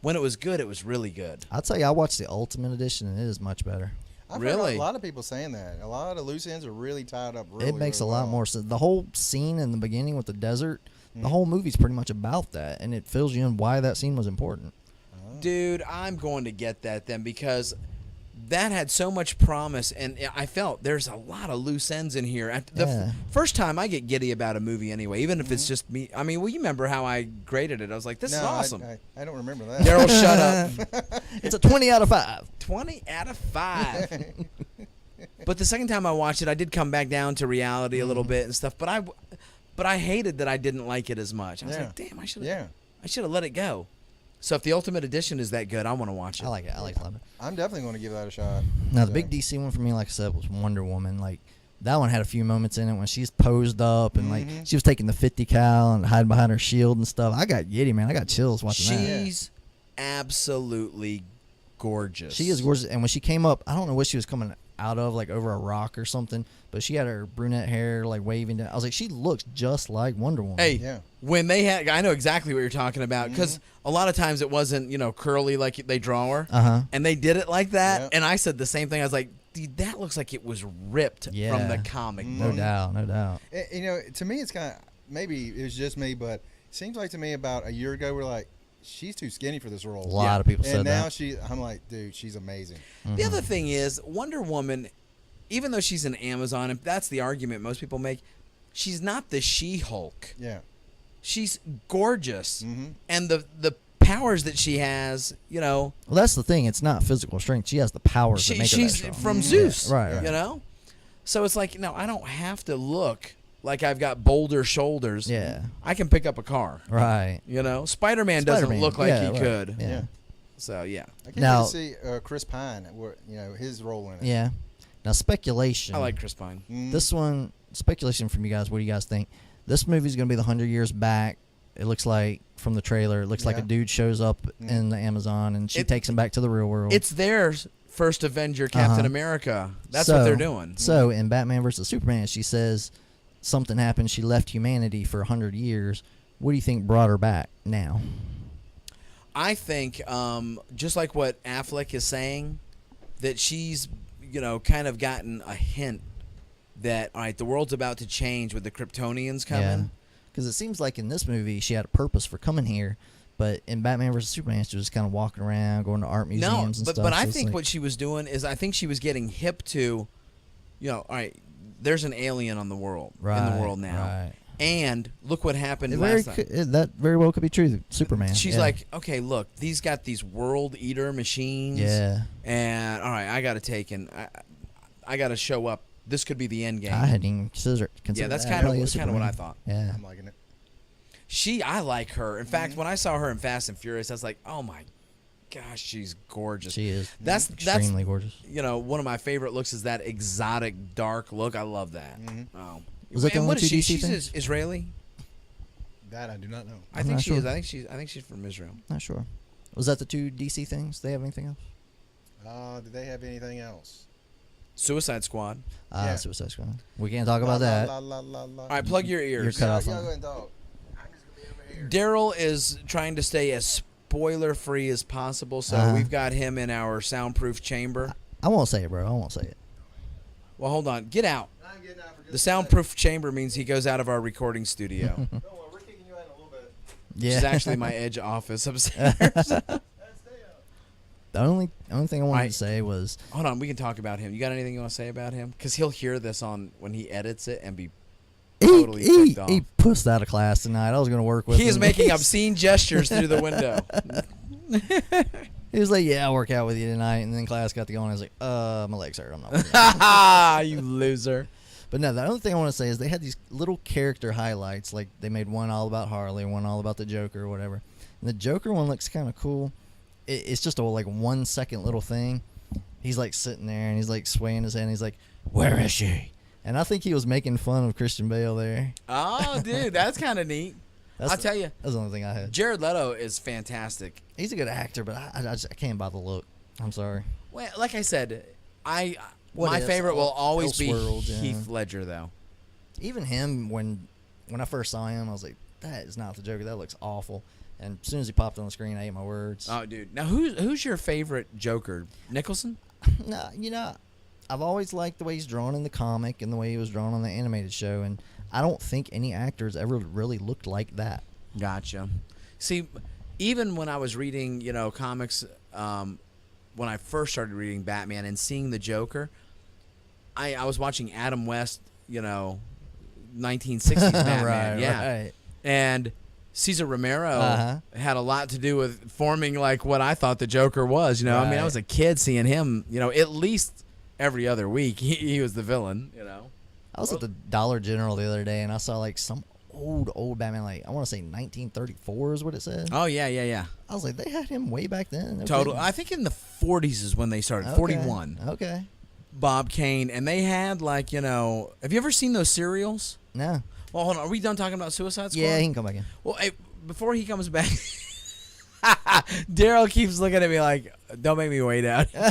When it was good, it was really good. I'll tell you, I watched the Ultimate Edition, and it is much better. I've Really? heard a lot of people saying that. A lot of loose ends are really tied up. Really, It makes really a lot well. more sense. The whole scene in the beginning with the desert, Mhm. the whole movie's pretty much about that, and it fills you in why that scene was important. Dude, I'm going to get that then because that had so much promise, and I felt there's a lot of loose ends in here. At the Yeah. first time I get giddy about a movie anyway, even if it's just me. I mean, well, you remember how I graded it? I was like, this is No, awesome. I don't remember that. Daryl, shut up. It's a 20 out of 5. 20 out of 5. But the second time I watched it, I did come back down to reality a little bit and stuff. But I hated that I didn't like it as much. I was Yeah. like, damn, I should Yeah, have let it go. So if the Ultimate Edition is that good, I want to watch it. I like it. I like it. I'm definitely going to give that a shot. Now, the So- big DC one for me, like I said, was Wonder Woman. Like, that one had a few moments in it when she's posed up and, like, Mhm. she was taking the 50 cal and hiding behind her shield and stuff. I got giddy, man. I got chills watching that. She's absolutely gorgeous. She is gorgeous. And when she came up, I don't know what she was coming out of, like over a rock or something, but she had her brunette hair, like, waving down. I was like, she looks just like Wonder Woman. Hey, Yeah. when they had, I know exactly what you're talking about because a lot of times it wasn't, curly like they draw her, Uh-huh. and they did it like that. Yeah. And I said the same thing. I was like, dude, that looks like it was ripped Yeah. from the comic No book. doubt. No doubt. To me, it's kind of maybe it was just me, but it seems like to me about a year ago we're like, she's too skinny for this role. A lot of people And said now that. I'm like, dude, she's amazing. The other thing is, Wonder Woman, even though she's an Amazon, and that's the argument most people make, she's not the She-Hulk. Yeah. She's gorgeous, Mhm. and the powers that she has, Well, that's the thing. It's not physical strength. She has the powers that make her that she's strong. from Mhm. Zeus, Right, right. you know. So it's like, no, I don't have to look like I've got boulder shoulders. Yeah. I can pick up a car. Right. Spider-Man doesn't Spider-Man. look like Yeah, he right. could. Yeah. Yeah. So yeah, I can't Now- wait to see Chris Pine, his role in it. Yeah. Now, speculation. I like Chris Pine. Mhm. This one, speculation from you guys. What do you guys think? This movie's going to be the 100 years back. It looks like, from the trailer, it looks like a Yeah. dude shows up Mhm. in the Amazon, and she It- takes him back to the real world. It's their first Avenger, Captain Uh-huh. America. That's what they're doing. So, in Batman vs. Superman, she says something happened. She left humanity for 100 years. What do you think brought her back now? I think, just like what Affleck is saying, that she's, kind of gotten a hint that, all right, the world's about to change with the Kryptonians coming. Because it seems like in this movie, she had a purpose for coming here. But in Batman vs. Superman, she was just kind of walking around, going to art museums No, and but stuff. but I so it's think like- what she was doing is I think she was getting hip to, all right, there's an alien on the world in the world now, Right. and look what happened It last very time. that very well could be true. Superman. She's yeah. like, okay, look, these got these world eater machines, yeah. and all right, I got to take and I got to show up. This could be the end game. I hadn't even considered yeah, that's that. kind Really of is what I Superman. thought. Yeah. I'm liking it. I like her. In fact, when I saw her in Fast and Furious, I was like, oh my gosh, she's gorgeous. She is. That's extremely gorgeous. one of my favorite looks is that exotic dark look. I love that. Mhm. Oh, Was that the and only what is two she? DC She's things? Israeli. That I do not know. I I'm think not she sure. is. I think she's from Israel. Not sure. Was that the two DC things? They have anything else? Did they have anything else? Suicide Squad. Yeah. Suicide Squad. We can't talk about that. La, la, la, la. All right, plug your You're ears. cut off Y'all on go that. and talk. I'm just gonna be over here. Daryl is trying to stay as spoiler free as possible, so Uh-huh. we've got him in our soundproof chamber. I won't say it, bro. I won't say it. Well, hold on. Get out. I'm getting out for just The a soundproof chamber means he goes out of our recording studio, second. Don't worry, we're kicking you out in a little bit. which Yeah. is actually my edge office upstairs. Stay out. The only thing I wanted I- to say was Hold on, we can talk about him. You got anything you want to say about him? Because he'll hear this on when he edits it and be totally ticked off. he pussed out of class tonight. I was going to work with him. He is making obscene gestures through the window. He was like, "Yeah, I'll work out with you tonight." And then class got to going. I was like, my legs hurt. I'm not working out." You loser. But no, the other thing I want to say is they had these little character highlights. Like they made one all about Harley, one all about the Joker or whatever. And the Joker one looks kind of cool. It's just a like 1 second little thing. He's like sitting there and he's like swaying his head. And he's like, "Where is she?" And I think he was making fun of Christian Bale there. Oh, dude, that's kind of neat. I'll tell you, That's the only thing I had. Jared Leto is fantastic. He's a good actor, but I can't buy the look. I'm sorry. Well, like I said, What my ifs, favorite will always be Elseworld, yeah. Heath Ledger, though. Even him, when I first saw him, I was like, that is not the Joker. That looks awful. And as soon as he popped on the screen, I ate my words. Oh, dude. Now, who's your favorite Joker? Nicholson? No, I've always liked the way he's drawn in the comic and the way he was drawn on the animated show. And I don't think any actors ever really looked like that. Gotcha. See, even when I was reading, comics, when I first started reading Batman and seeing the Joker, I was watching Adam West, 1960s Batman. Right, yeah. right. And Cesar Romero Uh-huh. had a lot to do with forming like what I thought the Joker was. I mean, I Right. was a kid seeing him, at least every other week. He was the villain, I was at the Dollar General the other day, and I saw like some old Batman, like I want to say 1934 is what it said. Oh, yeah. I was like, they had him way back then. Okay. Total. I think in the 40s is when they started. Okay. 41. Okay. Bob Kane, and they had like have you ever seen those serials? No. Well, hold on, are we done talking about Suicide Squad? Yeah, he can come back in. Well, hey, before he comes back, Daryl keeps looking at me like, "Don't make me wait out." Do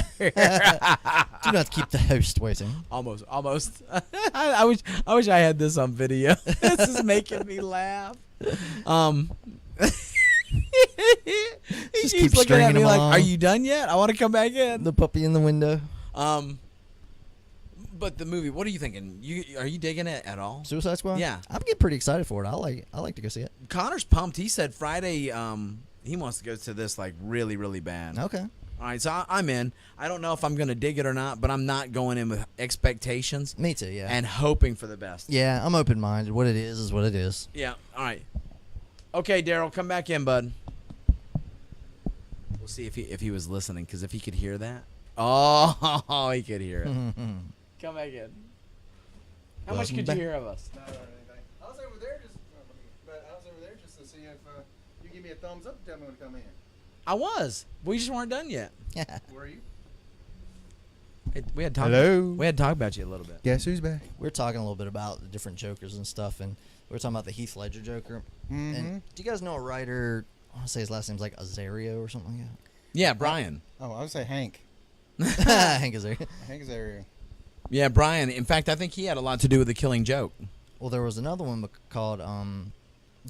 not keep the host waiting. almost. I wish I had this on video. This is making me laugh. He Just keeps keep looking at stringing me him like, along. "Are you done yet? I want to come back in." The puppy in the window. But the movie, what are you thinking? Are you digging it at all? Suicide Squad? Yeah. I'm getting pretty excited for it. I like to go see it. Connor's pumped. He said Friday he wants to go to this like really, really bad. Okay. All right, so I'm in. I don't know if I'm going to dig it or not, but I'm not going in with expectations Me too, yeah. and hoping for the best. Yeah, I'm open-minded. What it is what it is. Yeah, all right. Okay, Daryl, come back in, bud. We'll see if he was listening, because if he could hear that. Oh, he could hear it. Come back in. How much could you hear of us? Not or anything. I was over there just to see if you give me a thumbs up and tell me when to come in. I was. We just weren't done yet. Were you? We had talked. Hello? We had to talk about you a little bit. Guess who's back? We're talking a little bit about the different Jokers and stuff, and we were talking about the Heath Ledger Joker. Mm-hmm. And do you guys know a writer, I want to say his last name's like Azario or something like Yeah, Brian. Oh, I would say Hank. that? Hank Azario. Hank Azaria. Yeah, Brian. In fact, I think he had a lot to do with the Killing Joke. Well, there was another one called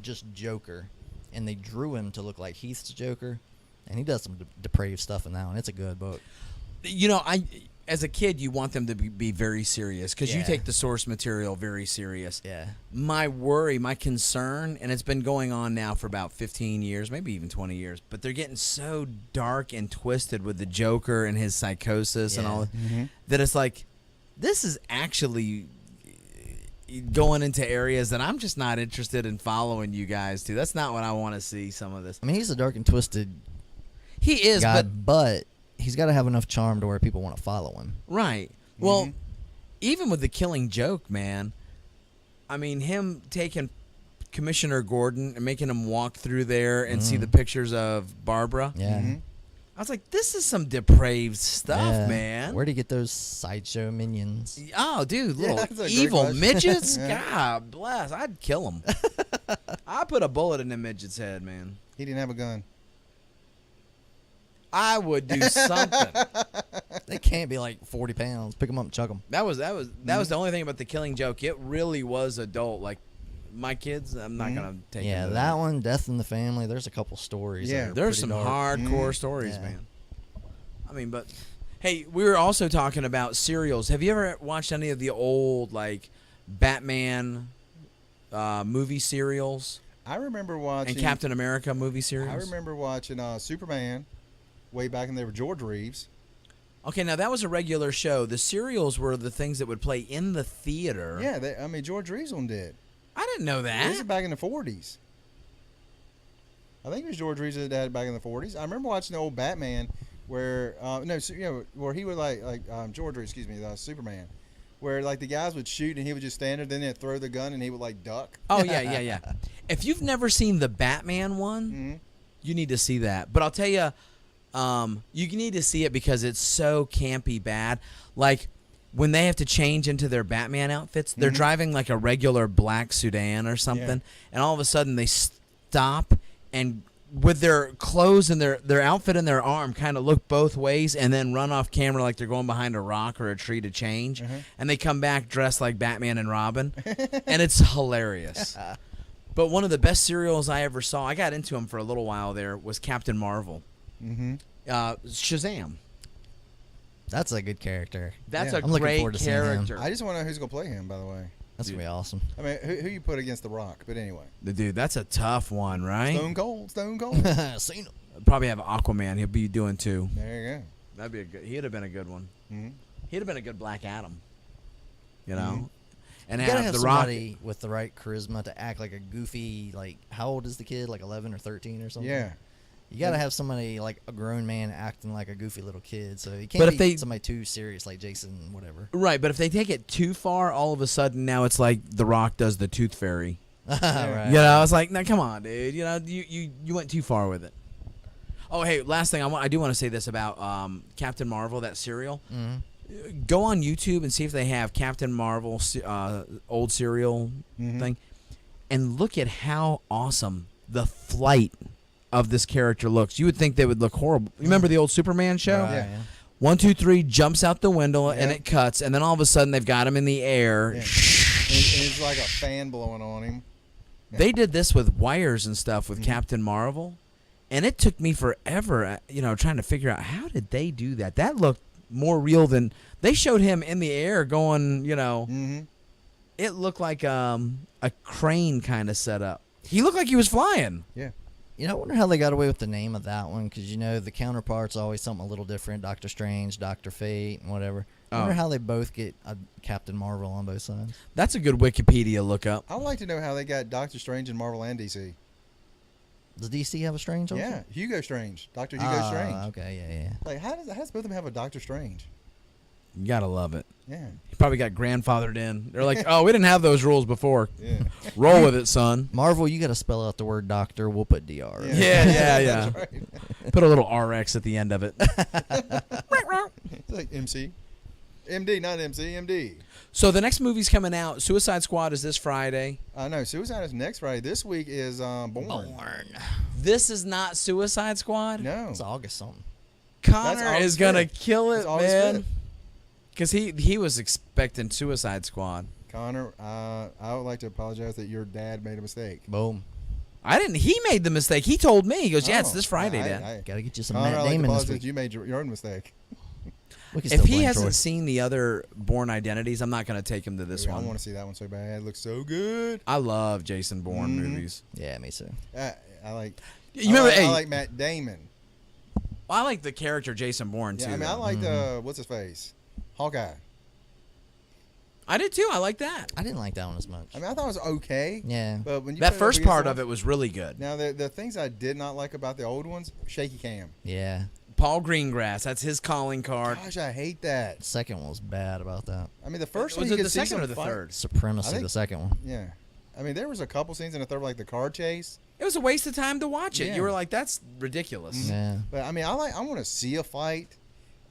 just Joker, and they drew him to look like Heath's Joker, and he does some depraved stuff in that one. It's a good book. As a kid, you want them to be very serious because you Yeah. take the source material very serious. Yeah. My worry, my concern, and it's been going on now for about 15 years, maybe even 20 years, but they're getting so dark and twisted with the Joker and his psychosis and Yeah. all Mm-hmm. that it's like, this is actually going into areas that I'm just not interested in following you guys to. That's not what I want to see, some of this. I mean, he's a dark and twisted He is, guy, but but he's got to have enough charm to where people want to follow him. right. Well, Mhm. even with the Killing Joke, man, I mean, him taking Commissioner Gordon and making him walk through there and see the pictures of Barbara. Yeah. Mm-hmm. I was like, this is some depraved stuff, Yeah. man. Where'd he get those sideshow minions? Oh, dude, Yeah, little that's a great evil question. midgets? Yeah. God bless. I'd kill them. I'd put a bullet in the midget's head, man. He didn't have a gun. I would do something. They can't be like 40 pounds. Pick them up and chuck them. That was the only thing about the Killing Joke. It really was adult. Like my kids, I'm not gonna take. Yeah, them to that one, Death in the Family. There's a couple stories. Yeah. that are There's some pretty dark. hardcore stories, Yeah. man. I mean, but Hey, we were also talking about serials. Have you ever watched any of the old like Batman movie serials I remember watching and Captain America movie serials? I remember watching Superman way back in there with George Reeves. Okay, now that was a regular show. The serials were the things that would play in the theater. Yeah, I mean George Reeves one did. I didn't know This is that. back in the 40s. I think it was George Reeves that did it back in the 40s. I remember watching the old Batman where where he would like George Reeves, excuse me, Superman, where like the guys would shoot and he would just stand there, then they'd throw the gun and he would like duck. Oh yeah. If you've never seen the Batman one, Mm-hmm. you need to see that. But I'll tell you, you need to see it because it's so campy bad. Like when they have to change into their Batman outfits, they're driving like a regular black sedan or something, and all of a sudden they stop and with their clothes and their outfit and their arm kind of look both ways and then run off camera like they're going behind a rock or a tree to change, and they come back dressed like Batman and Robin, and it's hilarious. But one of the best serials I ever saw, I got into them for a little while there, was Captain Marvel. Mm-hmm. Shazam. That's a good character. That's Yeah. a I'm looking great forward to seeing him. character. I just want to know who's gonna play him. By the way, That's gonna be awesome. I mean, who you put against The Rock? But anyway, Dude, that's a tough one, right? Stone Cold, Stone Cold. Seen him. Probably have Aquaman. He'll be doing two. There you go. That'd be a good. He'd have been a good one. Mm-hmm. He'd have been a good Black Adam. You know, and You gotta have have the Rock. somebody with the right charisma to act like a goofy, like, how old is the kid? Like 11 or 13 or something? Yeah. You gotta have somebody like a grown man acting like a goofy little kid. So you can't But if be they- somebody too serious like Jason, whatever. Right, but if they take it too far, all of a sudden now it's like The Rock does the Tooth Fairy. Right. You know, it's like, no, come on, dude. You know, you went too far with it. Oh, hey, last thing I do want to say this about Captain Marvel, that serial. Mm-hmm. Go on YouTube and see if they have Captain Marvel old serial thing, and look at how awesome the flight of this character looks. You would think they would look horrible. You remember the old Superman show? Right, Yeah. yeah. 1, 2, 3 jumps out the window and Yeah. it cuts, and then all of a sudden they've got him in the air. Yeah. And it's like a fan blowing on him. They did this with wires and stuff with Captain Marvel, and it took me forever, trying to figure out how did they do that. That looked more real than they showed him in the air going. Mm-hmm. It looked like a crane kind of setup. He looked like he was flying. Yeah. You know, I wonder how they got away with the name of that one because the counterpart's always something a little different. Doctor Strange, Doctor Fate, and whatever. I wonder how they both get a Captain Marvel on both sides. That's a good Wikipedia lookup. I'd like to know how they got Doctor Strange in Marvel and DC. Does DC have a Strange also? Yeah, Hugo Strange, Doctor Hugo Strange. Okay, yeah. Like, how does both of them have a Doctor Strange? You gotta love it. Yeah, He probably got grandfathered in. They're like, oh, we didn't have those rules before. yeah, Roll with it, son. Marvel, you got to spell out the word doctor. We'll put DR. in it. Yeah. That's right. Put a little RX at the end of it. It's like MC, MD, not MC, MD. So the next movie's coming out. Suicide Squad is this Friday. No, Suicide is next Friday. This week is Born. Born. This is not Suicide Squad. No, It's August something. Connor August is gonna 5th. kill it, It's August man. 5th. Because he was expecting Suicide Squad. Connor, I would like to apologize that your dad made a mistake. Boom. I didn't. He made the mistake. He told me. He goes, "Yeah, it's Oh, this Friday, Dad." Got to get you some Connor, Matt I'd like to Damon this apologize week. that you made your own mistake. We can If still he blame hasn't Troy. seen the other Born Identities, I'm not gonna take him to this I one. want to see that one so bad. It looks so good. I love Jason Bourne Mhm. movies. Yeah, me too. I like. You remember? I Hey, like Matt Damon. I like the character Jason Bourne too. Yeah, I mean, I though. like what's his face, Hawkeye. I did too. I like that. I didn't like that one as much. I mean, I thought it was okay. Yeah. But when you That put it up first against part the of one- it was really good. Now the things I did not like about the old ones, shaky cam. Yeah. Paul Greengrass. That's his calling card. Gosh, I hate that. The second one was bad about that. I mean, the first Was one you it could the see second some or the fight- third? Supremacy, I think- the second one. Yeah. I mean, there was a couple scenes in the third, like the car chase. It was a waste of time to watch it. Yeah. You were like, "That's ridiculous." Yeah. But I mean, I want to see a fight.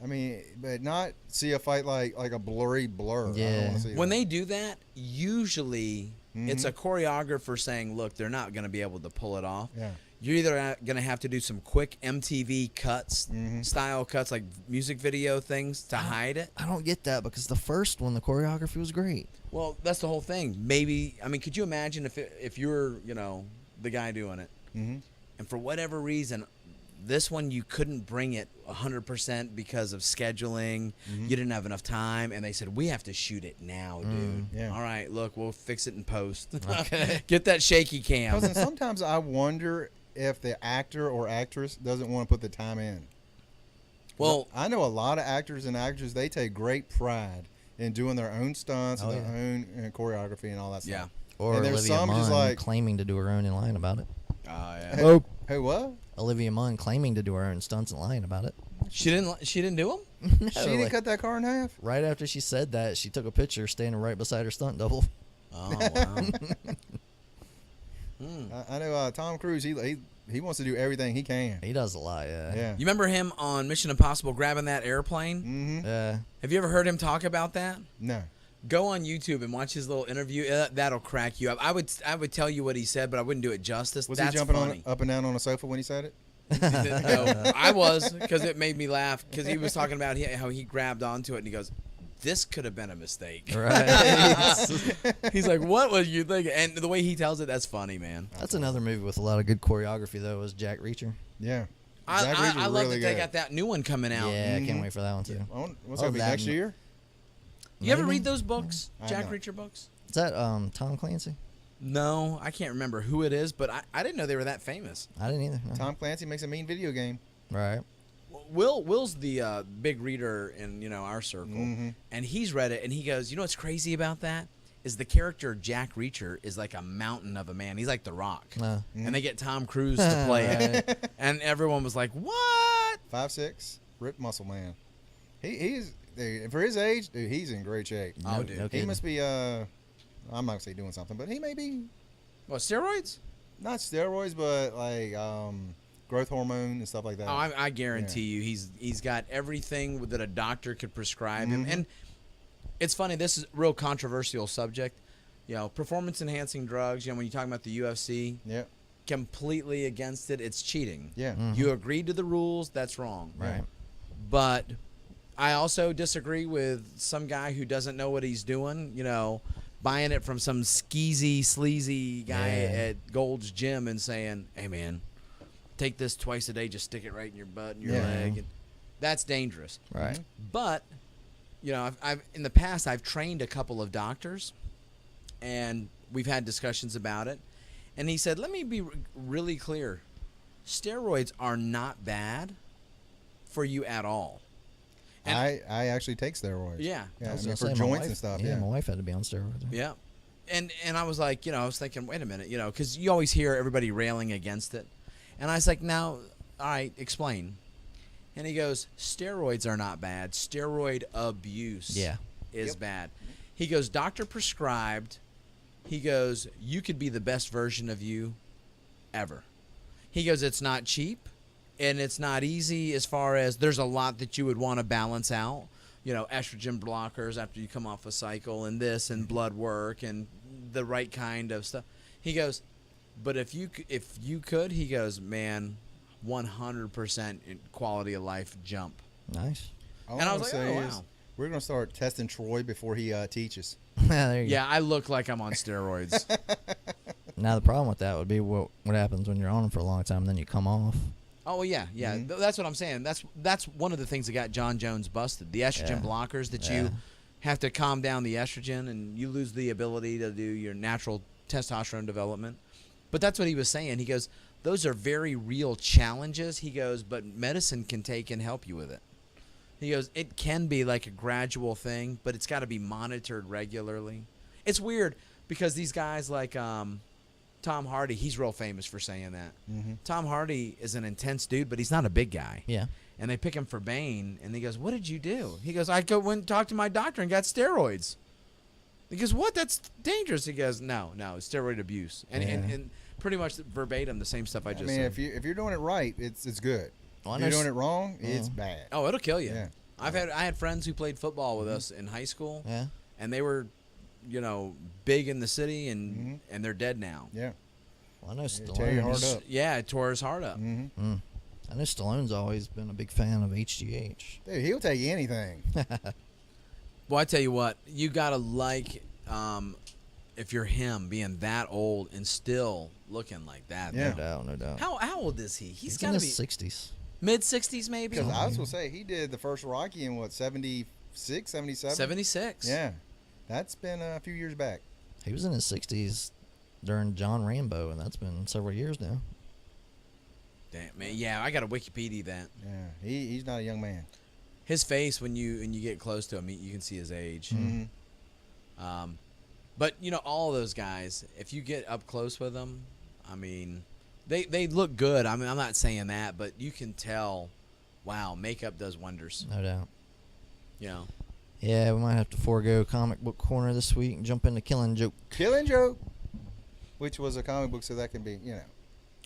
I mean, but not see a fight like a blurry blur. I don't Yeah. wanna see When that. they do that, usually it's a choreographer saying, "Look, they're not going to be able to pull it off." Yeah. You're either going to have to do some quick MTV cuts, style cuts, like music video things to hide it. I don't get that because the first one, the choreography was great. Well, that's the whole thing. Maybe, I mean, could you imagine if you're, the guy doing it, Mhm. and for whatever reason, this one you couldn't bring it 100% because of scheduling. You didn't have enough time, and they said we have to shoot it now, dude. Yeah. All right, look, we'll fix it in post. Okay. Get that shaky cam. Because sometimes I wonder if the actor or actress doesn't want to put the time in. Well, I know a lot of actors and actresses, they take great pride in doing their own stunts and Oh, their yeah. own choreography and all that yeah. stuff. Or And there's Olivia some Munn just like- claiming to do her own and lying about it. Yeah. Hey, hey, what? Olivia Munn claiming to do her own stunts and lying about it. She didn't do them? No, She didn't like, cut that car in half? right after she said that, she took a picture standing right beside her stunt double. Oh, wow. I know Tom Cruise, he wants to do everything he can. He does a lot, yeah. Yeah. You remember him on Mission Impossible grabbing that airplane? Mm-hmm. Yeah. Have you ever heard him talk about that? No. Go on YouTube and watch his little interview. That'll crack you up. I would tell you what he said, but I wouldn't do it justice. Was That's he jumping funny. up and down on a sofa when he said it? No, I was, because it made me laugh, because he was talking about how he grabbed onto it and he goes, this could have been a mistake. Right. He's like, what was you thinking? And the way he tells it, that's funny, man. That's another movie with a lot of good choreography, though, was Jack Reacher. Yeah. I Jack Reacher's love really that they good. got that new one coming out. Yeah, I can't Mhm. wait for that one, too. What's Oh, going to be that next and- year? You ever Maybe? read those books? I Jack know. Reacher books? Is that Tom Clancy? No, I can't remember who it is, but I didn't know they were that famous. I didn't either. No. Tom Clancy makes a mean video game. Right. Will's the big reader in our circle, Mhm. and he's read it, and he goes, you know what's crazy about that is the character Jack Reacher is like a mountain of a man. He's like The Rock, and they get Tom Cruise to play it, and everyone was like, what? 5'6", ripped muscle man. He's dude, for his age, dude. He's in great shape. Oh, No- dude. no He kidding. must be I'm not gonna say doing something, but he may be What, steroids? not steroids, but like growth hormone and stuff like that. Oh, I guarantee you, he's got everything that a doctor could prescribe him. And it's funny, this is a real controversial subject. Performance enhancing drugs. When you're talking about the UFC, Yeah. completely against it. It's cheating. Yeah. You agreed to the rules. That's wrong. Right. But I also disagree with some guy who doesn't know what he's doing. Buying it from some skeezy, sleazy guy Yeah. at Gold's Gym and saying, "Hey, man, take this twice a day. Just stick it right in your butt and your Yeah. leg." And that's dangerous. Right. But I've in the past I've trained a couple of doctors, and we've had discussions about it. And he said, "Let me be really clear. Steroids are not bad for you at all." And I actually take steroids. Yeah. Yeah. I was I mean, gonna for say, my joints wife- and stuff. Yeah, Yeah. my wife had to be on steroids. Yeah. And I was like, I was thinking, wait a minute, because you always hear everybody railing against it. And I was like, now, all right, explain. And he goes, steroids are not bad. Steroid abuse Yeah. is bad. He goes, doctor prescribed. He goes, you could be the best version of you ever. He goes, it's not cheap and it's not easy as far as there's a lot that you would want to balance out. Estrogen blockers after you come off a cycle and this and blood work and the right kind of stuff. He goes, but if you could, he goes, man, 100% quality of life jump. Nice. All And I I'm was like, gonna say oh, is wow. we're gonna start testing Troy before he teaches. There you go. Yeah, I look like I'm on steroids. Now the problem with that would be what happens when you're on them for a long time, and then you come off. Oh yeah. Mhm. That's what I'm saying. That's one of the things that got John Jones busted. The estrogen Yeah. blockers that Yeah. you have to calm down the estrogen, and you lose the ability to do your natural testosterone development. But that's what he was saying. He goes, those are very real challenges. He goes, but medicine can take and help you with it. He goes, it can be like a gradual thing, but it's got to be monitored regularly. It's weird because these guys like Tom Hardy, he's real famous for saying that. Mm-hmm. Tom Hardy is an intense dude, but he's not a big guy. Yeah. And they pick him for Bane, and he goes, what did you do? He goes, I went and talked to my doctor and got steroids. He goes, what? That's dangerous. He goes, no, it's steroid abuse. And, Yeah. and pretty much verbatim the same stuff I just mean, said. if you're doing it right, it's good. Well, I if you're know doing it wrong, it's Mhm. bad. Oh, it'll kill you. Yeah. I had friends who played football with us in high school, Yeah. and they were, big in the city, and Mhm. and they're dead now. Yeah. Well, I know tear your heart Stallone's. up. Yeah, it tore his heart up. Mm-hmm. I know Stallone's always been a big fan of HGH. Dude, he'll take anything. Well, I tell you what, you gotta like if you're him being that old and still looking like that. Yeah. No doubt. How old is he? He's got in to his be 60s. mid-60s maybe. Because I was gonna say he did the first Rocky in what 76, 77? 76. Yeah, that's been a few years back. He was in his 60s during John Rambo, and that's been several years now. Damn, man. Yeah, I got to Wikipedia that. Yeah, he's not a young man. His face when you get close to him, you can see his age. Mm-hmm. But you know, all of those guys, if you get up close with them, I mean, they look good. I mean, I'm not saying that, but you can tell. Wow, makeup does wonders. No doubt. You know. Yeah, we might have to forego comic book corner this week and jump into Killing Joke. Killing Joke, which was a comic book, so that can be,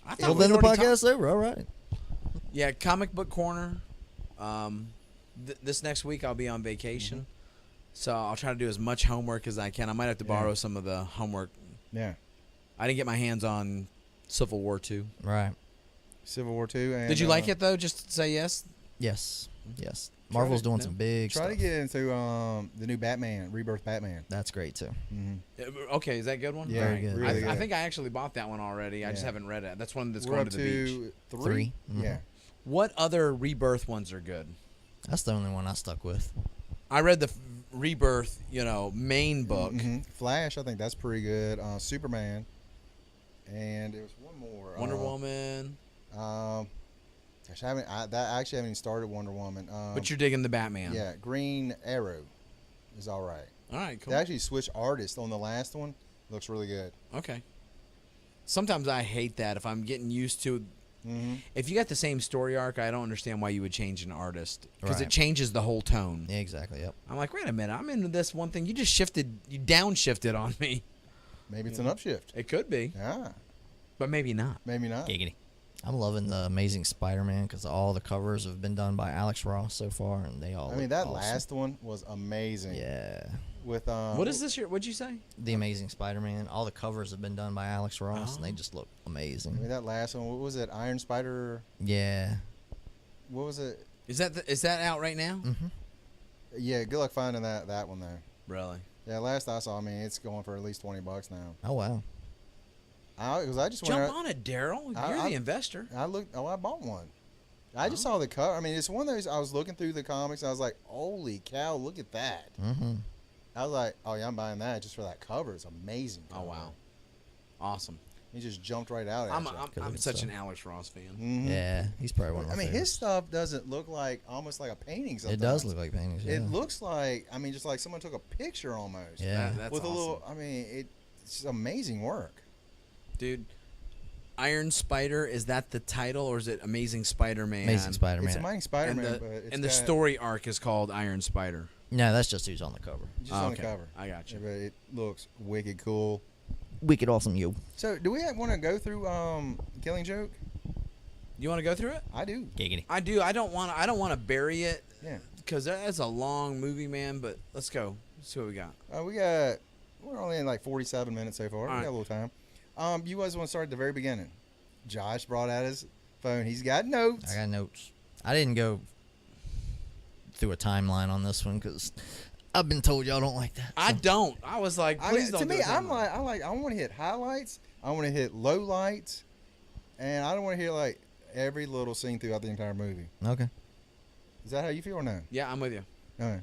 I Well, we'd then the already podcast's over. All right. Yeah, comic book corner. This next week I'll be on vacation, so I'll try to do as much homework as I can. I might have to borrow some of the homework. Yeah. I didn't get my hands on Civil War 2. Right. Civil War II. And, Did you like it though? Just to say yes. Yes. Marvel's doing some big Try stuff. to get into the new Batman, Rebirth Batman. That's great, too. Mm-hmm. Okay, is that a good one? Yeah, Very good. really I good. think I actually bought that one already. I just Yeah. haven't read it. That's one that's We're going up to the beach. to three. Three. Mhm. Yeah. What other Rebirth ones are good? That's the only one I stuck with. I read the Rebirth, main book. Mhm. Flash, I think that's pretty good. Superman, and there was one more. Wonder Woman. Gosh, I actually haven't even started Wonder Woman. But you're digging the Batman. Yeah, Green Arrow is all right. All right, cool. They actually switched artists on the last one. Looks really good. Okay. Sometimes I hate that if I'm getting used to. Mm-hmm. If you got the same story arc, I don't understand why you would change an artist because it Right. changes the whole tone. Yeah, exactly. Yep. I'm like, wait a minute, I'm into this one thing. You downshifted on me. Maybe it's an upshift. It could be, Yeah, but maybe not. maybe not. Giggity. I'm loving the Amazing Spider-Man because all the covers have been done by Alex Ross so far, and they all. I mean, look that awesome. last one was amazing. Yeah. With What is this year? What'd you say? The Amazing Spider-Man. All the covers have been done by Alex Ross, and they just look I mean, amazing. that last one. What was it? Iron Spider. Yeah. What was it? Is that out right now? Mm-hmm. Yeah. Good luck finding that one there. Really? Yeah. Last I saw, I mean, it's going for at least $20 now. Oh wow. Because I just Jump went. on it, Daryl. I- You're I- the investor. I looked. Oh, I bought one. I just saw the cover. I mean, it's one of those. I was looking through the comics. I was like, "Holy cow! Look at that!" Mm-hmm. I was like, "Oh yeah, I'm buying that just for that cover. It's amazing." Oh cover. wow, awesome. He just jumped right out at I'm you. I'm good such stuff. an Alex Ross fan. Mhm. Yeah, he's probably one of my I mean, favorites. his stuff doesn't look like almost like a painting. It Sometimes. does look like paintings. Yeah. It looks like just like someone took a picture almost. Yeah. That's With awesome. a little. I mean, it's amazing work. Dude. Iron Spider, is that the title or is it Amazing Spider-Man? Amazing Spider-Man. It's Amazing Spider-Man, And the, but it's and the got- story arc is called Iron Spider. No, that's just who's on the cover. just on the Okay, cover. I got you. Yeah, but it looks wicked cool. Wicked awesome, yo. So, do we want to go through Killing Joke? You want to go through it? I do. Giggity. I do. I don't want to bury it Yeah. because that's a long movie, man. But let's go. Let's see what we got. We're only in like 47 minutes so far. We right. got a little time. You guys want to start at the very beginning? Josh brought out his phone. He's got notes. I got notes. I didn't go through a timeline on this one because I've been told y'all don't like that. I so- don't. I was like, please don't. To do me, a I'm timeline. like, I want to hit highlights. I want to hit low lights, and I don't want to hear like every little scene throughout the entire movie. Okay. Is that how you feel or no? Yeah, I'm with you. All right.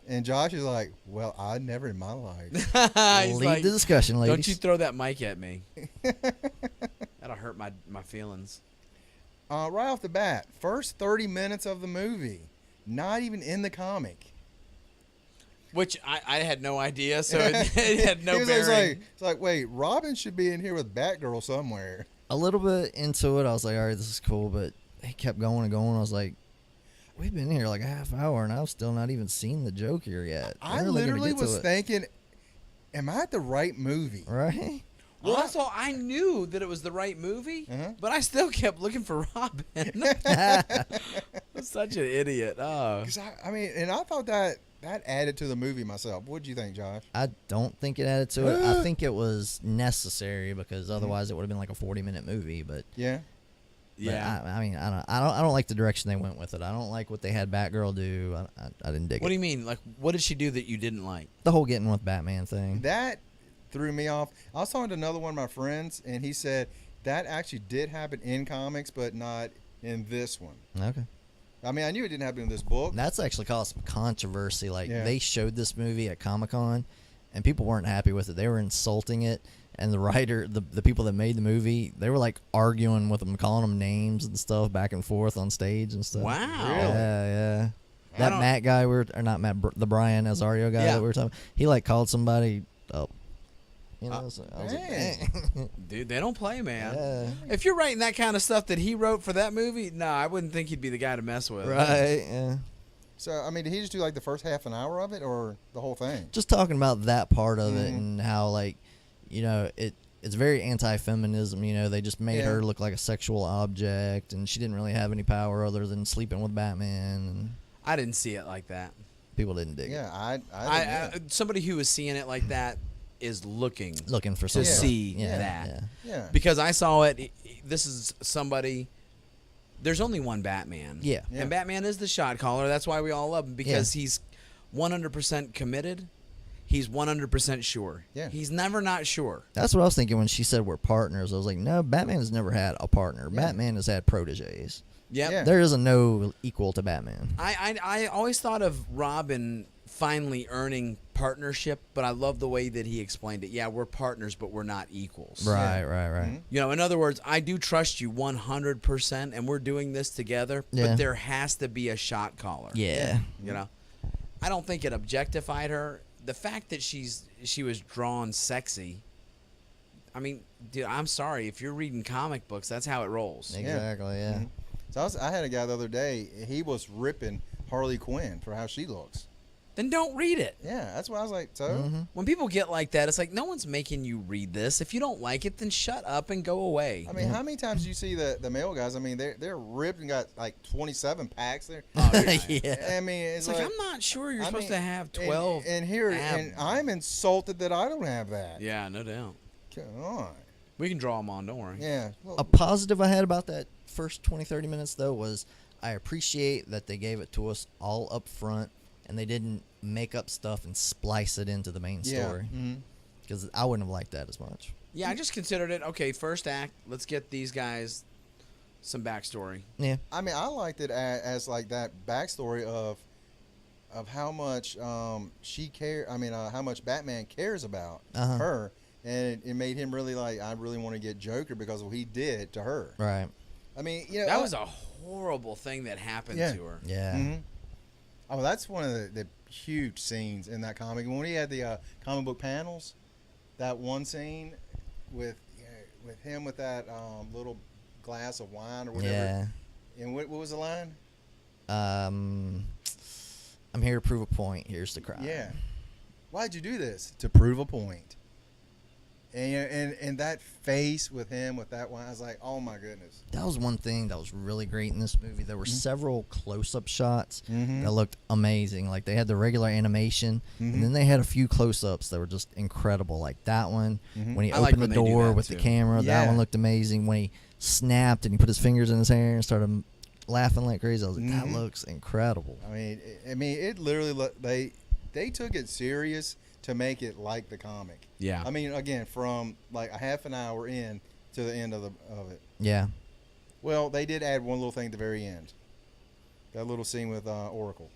And Josh is like, well, I never in my life. He's Lead like, the discussion, ladies. don't you throw that mic at me. That'll hurt my feelings. Right off the bat, first 30 minutes of the movie, not even in the comic. Which I had no idea, so it had no He was bearing. it's like, wait, Robin should be in here with Batgirl somewhere. A little bit into it, I was like, all right, this is cool, but he kept going and going. I was like, we've been here like a half hour, and I've still not even seen the Joker yet. I When are they gonna literally get to was it? thinking, am I at the right movie? Right? Well, that's all. I knew that it was the right movie, Uh-huh. but I still kept looking for Robin. I'm such an idiot. Oh. Because I mean, and I thought that added to the movie myself. What do you think, Josh? I don't think it added to it. I think it was necessary because otherwise it would have been like a 40-minute movie. But Yeah. Yeah. I mean, I don't like the direction they went with it. I don't like what they had Batgirl do. I didn't dig What do it. you mean? Like, what did she do that you didn't like? The whole getting with Batman thing. That threw me off. I was talking to another one of my friends, and he said that actually did happen in comics, but not in this one. Okay. I mean, I knew it didn't happen in this book. That's actually caused some controversy. Like, Yeah. they showed this movie at Comic-Con, and people weren't happy with it. They were insulting it. And the writer, the people that made the movie, they were, like, arguing with them, calling them names and stuff back and forth on stage and stuff. Wow. Really? Yeah. I That don't- Matt guy, or not Matt, the Brian Azario guy Yeah. that we were talking about, he, like, called somebody up. You know, so I was like, dang. dang. Dude, they don't play, man. Yeah. If you're writing that kind of stuff that he wrote for that movie, no, I wouldn't think he'd be the guy to mess with. Right, yeah. So, I mean, did he just do like the first half an hour of it or the whole thing? Just talking about that part of it Mhm. and how, like, you know, it's very anti-feminism. You know, they just made Yeah. her look like a sexual object, and she didn't really have any power other than sleeping with Batman, and I didn't see it like that. people didn't dig Yeah, it. I Somebody who is seeing it like that is looking Looking for to something. see Yeah, that. yeah. yeah. Because I saw it. This is somebody. There's only one Batman. Yeah. Yeah. And Batman is the shot caller. That's why we all love him, because he's 100% committed. He's 100% sure. Yeah. He's never not sure. That's what I was thinking when she said we're partners. I was like, no, Batman has never had a partner. Yeah. Batman has had proteges. Yep. Yeah. There is a no equal to Batman. I always thought of Robin finally earning partnership, but I love the way that he explained it. Yeah, we're partners, but we're not equals. Right. Mhm. You know, in other words, I do trust you 100%, and we're doing this together, Yeah. but there has to be a shot caller. Yeah. You know, I don't think it objectified her. The fact that she was drawn sexy. I mean, dude, I'm sorry, if you're reading comic books, that's how it rolls. Exactly. Yeah. Mhm. So I had a guy the other day. He was ripping Harley Quinn for how she looks. Then don't read it. Yeah, that's why I was like, so Mhm. When people get like that, it's like no one's making you read this. If you don't like it, then shut up and go away. I mean, how many times do you see the male guys? I mean, they're ripped and got like 27 packs there. Oh, yeah. Yeah. I mean, it's, It's like I'm not sure you're I supposed mean, to have 12. And here, abs. and I'm insulted that I don't have that. Yeah, no doubt. Come on. We can draw them on. Don't worry. Yeah. Well, A positive I had about that first 20, 30 minutes, though, was I appreciate that they gave it to us all up front and they didn't make up stuff and splice it into the main yeah. story. Mhm. Because I wouldn't have liked that as much. Yeah, I just considered it. Okay, first act. Let's get these guys some backstory. Yeah. I mean, I liked it as like that backstory of how much she care. I mean, how much Batman cares about Uh-huh. her, and it made him really like, I really want to get Joker because of what he did to her. Right. I mean, you know, That was a horrible thing that happened Yeah. to her. Yeah. Mhm. Oh, that's one of the huge scenes in that comic. When he had the comic book panels, that one scene with him with that little glass of wine or whatever. Yeah. And what was the line? I'm here to prove a point. Here's the crime. Yeah. Why'd you do this? To prove a point. And that face with him with that wine, I was like, oh my goodness. That was one thing that was really great in this movie. There were several close-up shots Mhm. that looked amazing. Like, they had the regular animation, Mhm. and then they had a few close-ups that were just incredible. Like that one, Mhm. when he I like opened when the they do door that, with the too. camera. That Yeah. one looked amazing. When he snapped and he put his fingers in his hair and started laughing like crazy, I was like, that Mhm. looks incredible. I mean, it literally they took it serious to make it like the comic. Yeah. I mean, again, from like a half an hour in to the end of it. Yeah. Well, they did add one little thing at the very end. That little scene with Oracle.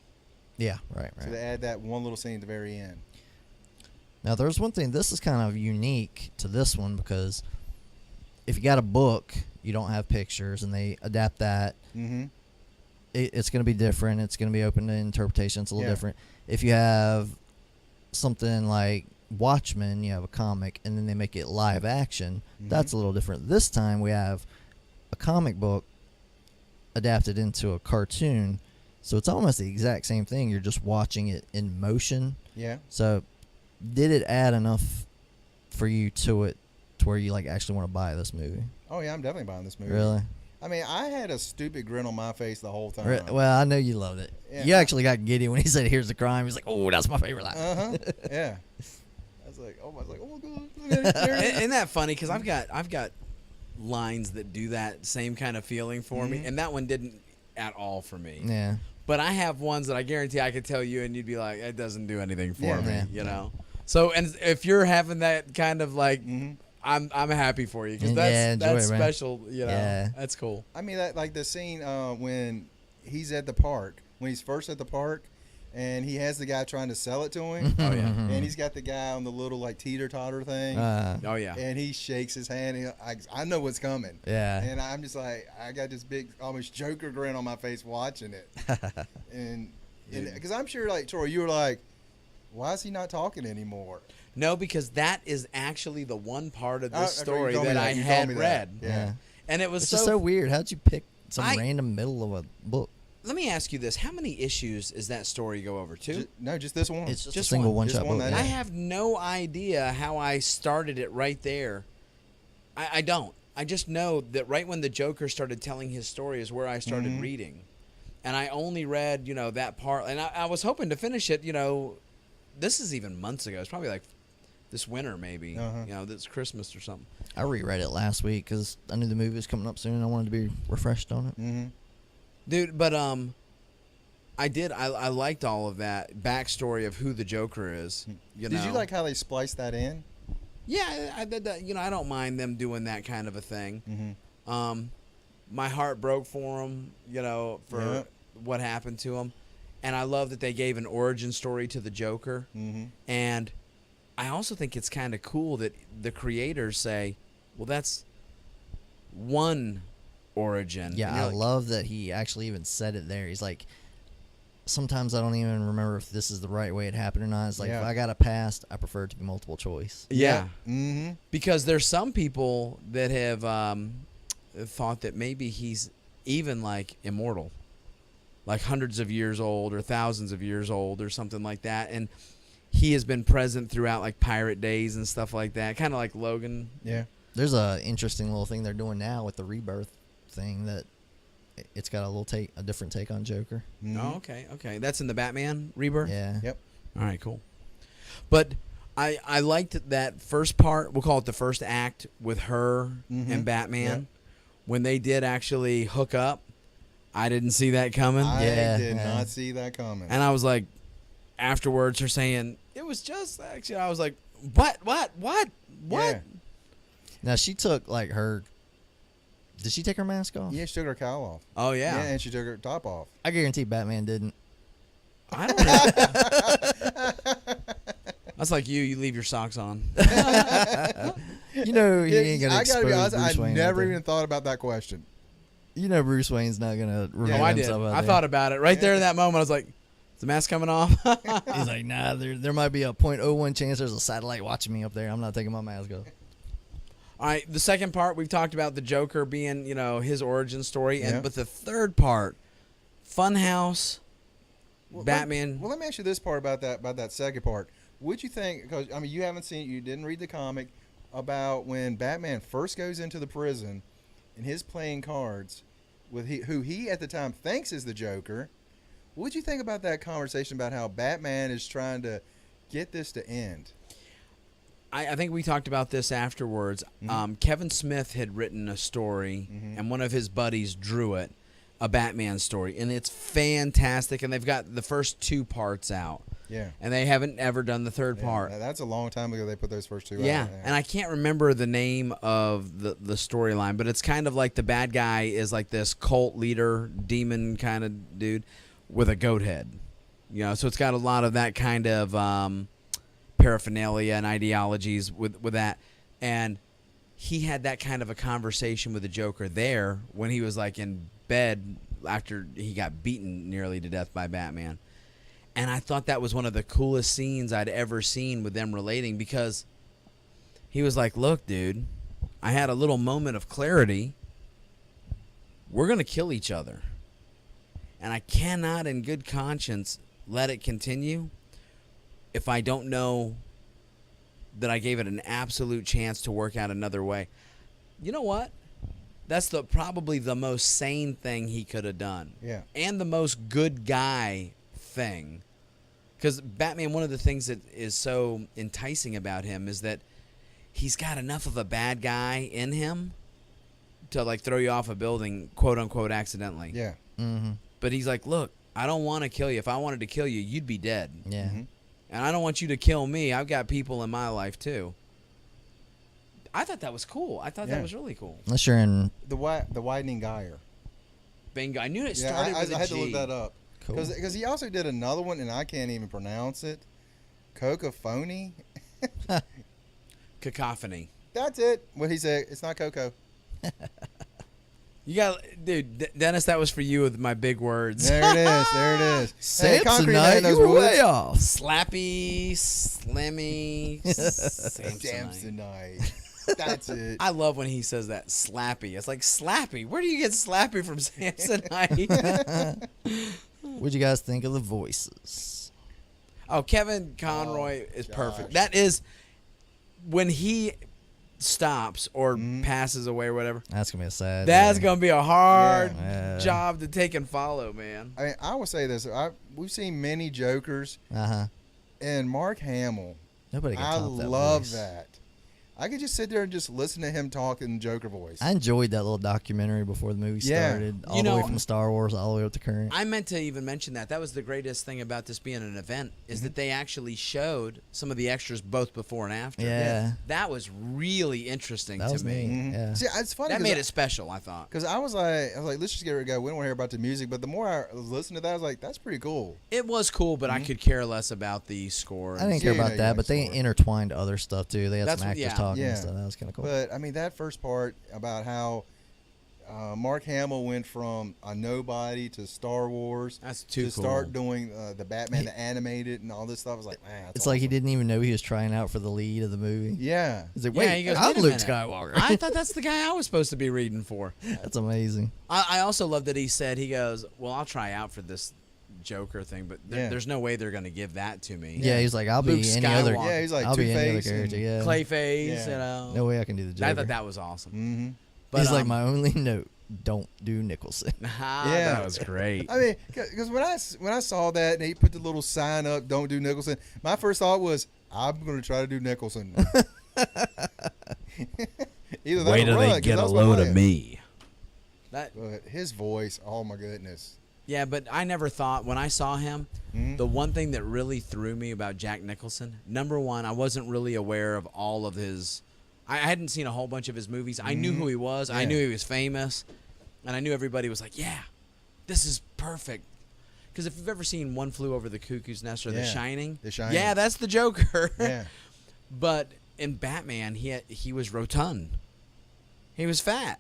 Yeah, right. So they add that one little scene at the very end. Now, there's one thing. This is kind of unique to this one because if you got a book, you don't have pictures, and they adapt that. Mm-hmm. It's going to be different. It's going to be open to interpretation. It's a little Yeah. different. If you have something like Watchmen, you have a comic, and then they make it live action, Mhm. that's a little different. This time we have a comic book adapted into a cartoon, so it's almost the exact same thing. You're just watching it in motion. Yeah. So did it add enough for you to it to where you like actually want to buy this movie? Oh yeah, I'm definitely buying this movie. Really? I mean, I had a stupid grin on my face the whole time. Well, I know you loved it. Yeah. You actually got giddy when he said, "Here's the crime." He's like, "Oh, that's my favorite line." Uh-huh. Yeah. I was like, oh my god. There it is. Isn't that funny? Because I've got lines that do that same kind of feeling for me, Mhm. and that one didn't at all for me. Yeah. But I have ones that I guarantee I could tell you, and you'd be like, "It doesn't do anything for Yeah. me," Yeah. you know. So, and if you're having that kind of like, Mhm. I'm happy for you because Yeah, enjoy that's it, man. special. You know, Yeah. that's cool. I mean, that like the scene when he's at the park, when he's first at the park, and he has the guy trying to sell it to him, Oh, yeah. and he's got the guy on the little like teeter totter thing, Oh yeah. and he shakes his hand. And I know what's coming. Yeah. And I'm just like, I got this big, almost Joker grin on my face watching it, and because I'm sure, like Troy, you were like, why is he not talking anymore? No, because that is actually the one part of Oh, this okay, you story told me that that. I You told had me that. read. Yeah. And it was It's so, just so weird. How'd you pick some I- random middle of a book? Let me ask you this: how many issues is that story go over? Two. No, just this one. It's just, Just a single one. one Just shot one, book. that I is. have no idea how I started it right there. I don't. I just know that right when the Joker started telling his story is where I started Mhm. reading. And I only read, that part. And I was hoping to finish it, this is even months ago. It's probably like this winter maybe, Uh-huh. this Christmas or something. I reread it last week because I knew the movie was coming up soon. And I wanted to be refreshed on it. Mm-hmm. Dude, but I liked all of that backstory of who the Joker is. Did you like how they spliced that in? Yeah, I did that. I don't mind them doing that kind of a thing. Mm-hmm. My heart broke for him, for Yeah. what happened to him. And I love that they gave an origin story to the Joker. Mm-hmm. And I also think it's kind of cool that the creators say, well, that's one origin. Yeah, And I you're like, love that he actually even said it there. He's like, sometimes I don't even remember if this is the right way it happened or not. It's like, Yeah. if I got a past, I prefer it to be multiple choice. Yeah. Mm-hmm. Because there's some people that have thought that maybe he's even like immortal, like hundreds of years old or thousands of years old or something like that. And he has been present throughout like pirate days and stuff like that, kind of like Logan. Yeah. There's a interesting little thing they're doing now with the rebirth thing that it's got a different take on Joker. Mm-hmm. Oh, okay. That's in the Batman Rebirth? Yeah. Yep. All right, cool. But I liked that first part, we'll call it the first act with her Mhm. and Batman. Yep. When they did actually hook up, I didn't see that coming. I Yeah, did yeah. not see that coming. And I was like, afterwards, her saying, it was just actually, I was like, what? Yeah. Now she took did she take her mask off? Yeah, she took her cowl off. Oh, Yeah, yeah. and she took her top off. I guarantee Batman didn't. I don't know. That's like you leave your socks on. You know he Yeah, ain't gonna I gotta be expose honest, Bruce I Wayne. never out there. even thought about that question. You know Bruce Wayne's not gonna reveal Oh, I did. himself out I there. thought about it. Right there in that moment, I was like, is the mask coming off? He's like, nah, there might be a 0.01 chance there's a satellite watching me up there. I'm not taking my mask off. All right, the second part, we've talked about the Joker being, his origin story. Yeah. But the third part, Funhouse, Well, Batman. Let me ask you this part about that second part. Would you think? Because I mean, you haven't seen, you didn't read the comic about when Batman first goes into the prison, and his playing cards with who he at the time thinks is the Joker. What'd you think about that conversation about how Batman is trying to get this to end? I think we talked about this afterwards. Kevin Smith had written a story, and one of his buddies drew it, a Batman story, and it's fantastic. And they've got the first two parts out, Yeah. and they haven't ever done the third part. That's a long time ago they put those first two Yeah, out. and I can't remember the name of the storyline, but it's kind of like the bad guy is like this cult leader, demon kind of dude with a goat head. So it's got a lot of that kind of paraphernalia and ideologies with that. And he had that kind of a conversation with the Joker there when he was like in bed after he got beaten nearly to death by Batman. And I thought that was one of the coolest scenes I'd ever seen with them relating, because he was like, look, dude, I had a little moment of clarity. We're going to kill each other. And I cannot in good conscience let it continue if I don't know that I gave it an absolute chance to work out another way. You know what? That's probably the most sane thing he could have done. Yeah. And the most good guy thing. Because Batman, one of the things that is so enticing about him is that he's got enough of a bad guy in him to like throw you off a building, quote unquote, accidentally. Yeah. Mm-hmm. But he's like, look, I don't want to kill you. If I wanted to kill you, you'd be dead. Yeah. Mhm. and I don't want you to kill me. I've got people in my life too. I thought that was cool. I thought Yeah. that was really cool. Unless you're in The widening gyre. Bingo. I knew it Yeah, started I with a had to G. look that up. cool. Because he also did another one, and I can't even pronounce it. Cocophony? Cacophony. That's it. What he said. It's not Coco. You got, dude, Dennis. That was for you with my big words. There it is. There it is. Hey, Concrete Man Samsonite, in those you were woods. way off. Slappy, Slammy, Samsonite. Samsonite. That's it. I love when he says that. Slappy. It's like Slappy. Where do you get Slappy from, Samsonite? What'd you guys think of the voices? Oh, Kevin Conroy is gosh. perfect. That is when he stops or passes away or whatever. That's gonna be a sad. That's day. gonna be a hard Yeah. job to take and follow, man. I mean, I will say this. We've seen many Jokers, Uh-huh. and Mark Hamill. Nobody can I top that love voice. that. I could just sit there and just listen to him talk in Joker voice. I enjoyed that little documentary before the movie Yeah. started. All You the way know- from Star Wars all the way up to current. I meant to even mention that. That was the greatest thing about this being an event is that they actually showed some of the extras both before and after. Yeah. That was really interesting That to was me. neat. Yeah. See, it's funny. That made it special, I thought. Because I was like, let's just get rid of go. We don't want to hear about the music. But the more I was listening to that, I was like, that's pretty cool. It was cool, but I could care less about the score. I didn't Yeah, care you know, about you that, like but they Star. intertwined other stuff too. They had That's some what- actors yeah. talking Yeah. and stuff. That was kind of cool. But I mean, that first part about how Mark Hamill went from a nobody to Star Wars That's too to cool. start doing the Batman, the animated, and all this stuff. I was like, man, that's It's like he awesome. didn't even know he was trying out for the lead of the movie. Yeah. He's like, Yeah, wait, he goes, I'm "Wait a Luke minute. Skywalker. I thought that's the guy I was supposed to be reading for. That's amazing. I also love that he said, he goes, well, I'll try out for this Joker thing, but Yeah. there's no way they're going to give that to me. Yeah, he's like, I'll Luke be any other. Skywalker. Yeah, he's like I'll be any other Two-Face character. and Yeah. Clayface, Yeah. you know. No way I can do the Joker. I thought that was awesome. Mm-hmm. But, He's like, my only note: don't do Nicholson. Yeah. That was great. I mean, because when I saw that and he put the little sign up, "Don't do Nicholson," my first thought was, I'm going to try to do Nicholson. Either that Wait or till run, they 'cause get a that's my load of plan. me. That But his voice, oh my goodness. Yeah, but I never thought when I saw him, Mhm. the one thing that really threw me about Jack Nicholson, number one, I wasn't really aware of all of his. I hadn't seen a whole bunch of his movies. I knew who he was. I Yeah. knew he was famous, and I knew everybody was like, "Yeah, this is perfect." Because if you've ever seen One Flew Over the Cuckoo's Nest or The Yeah, Shining, The Shining. yeah, that's the Joker. Yeah. But in Batman, he was rotund. He was fat.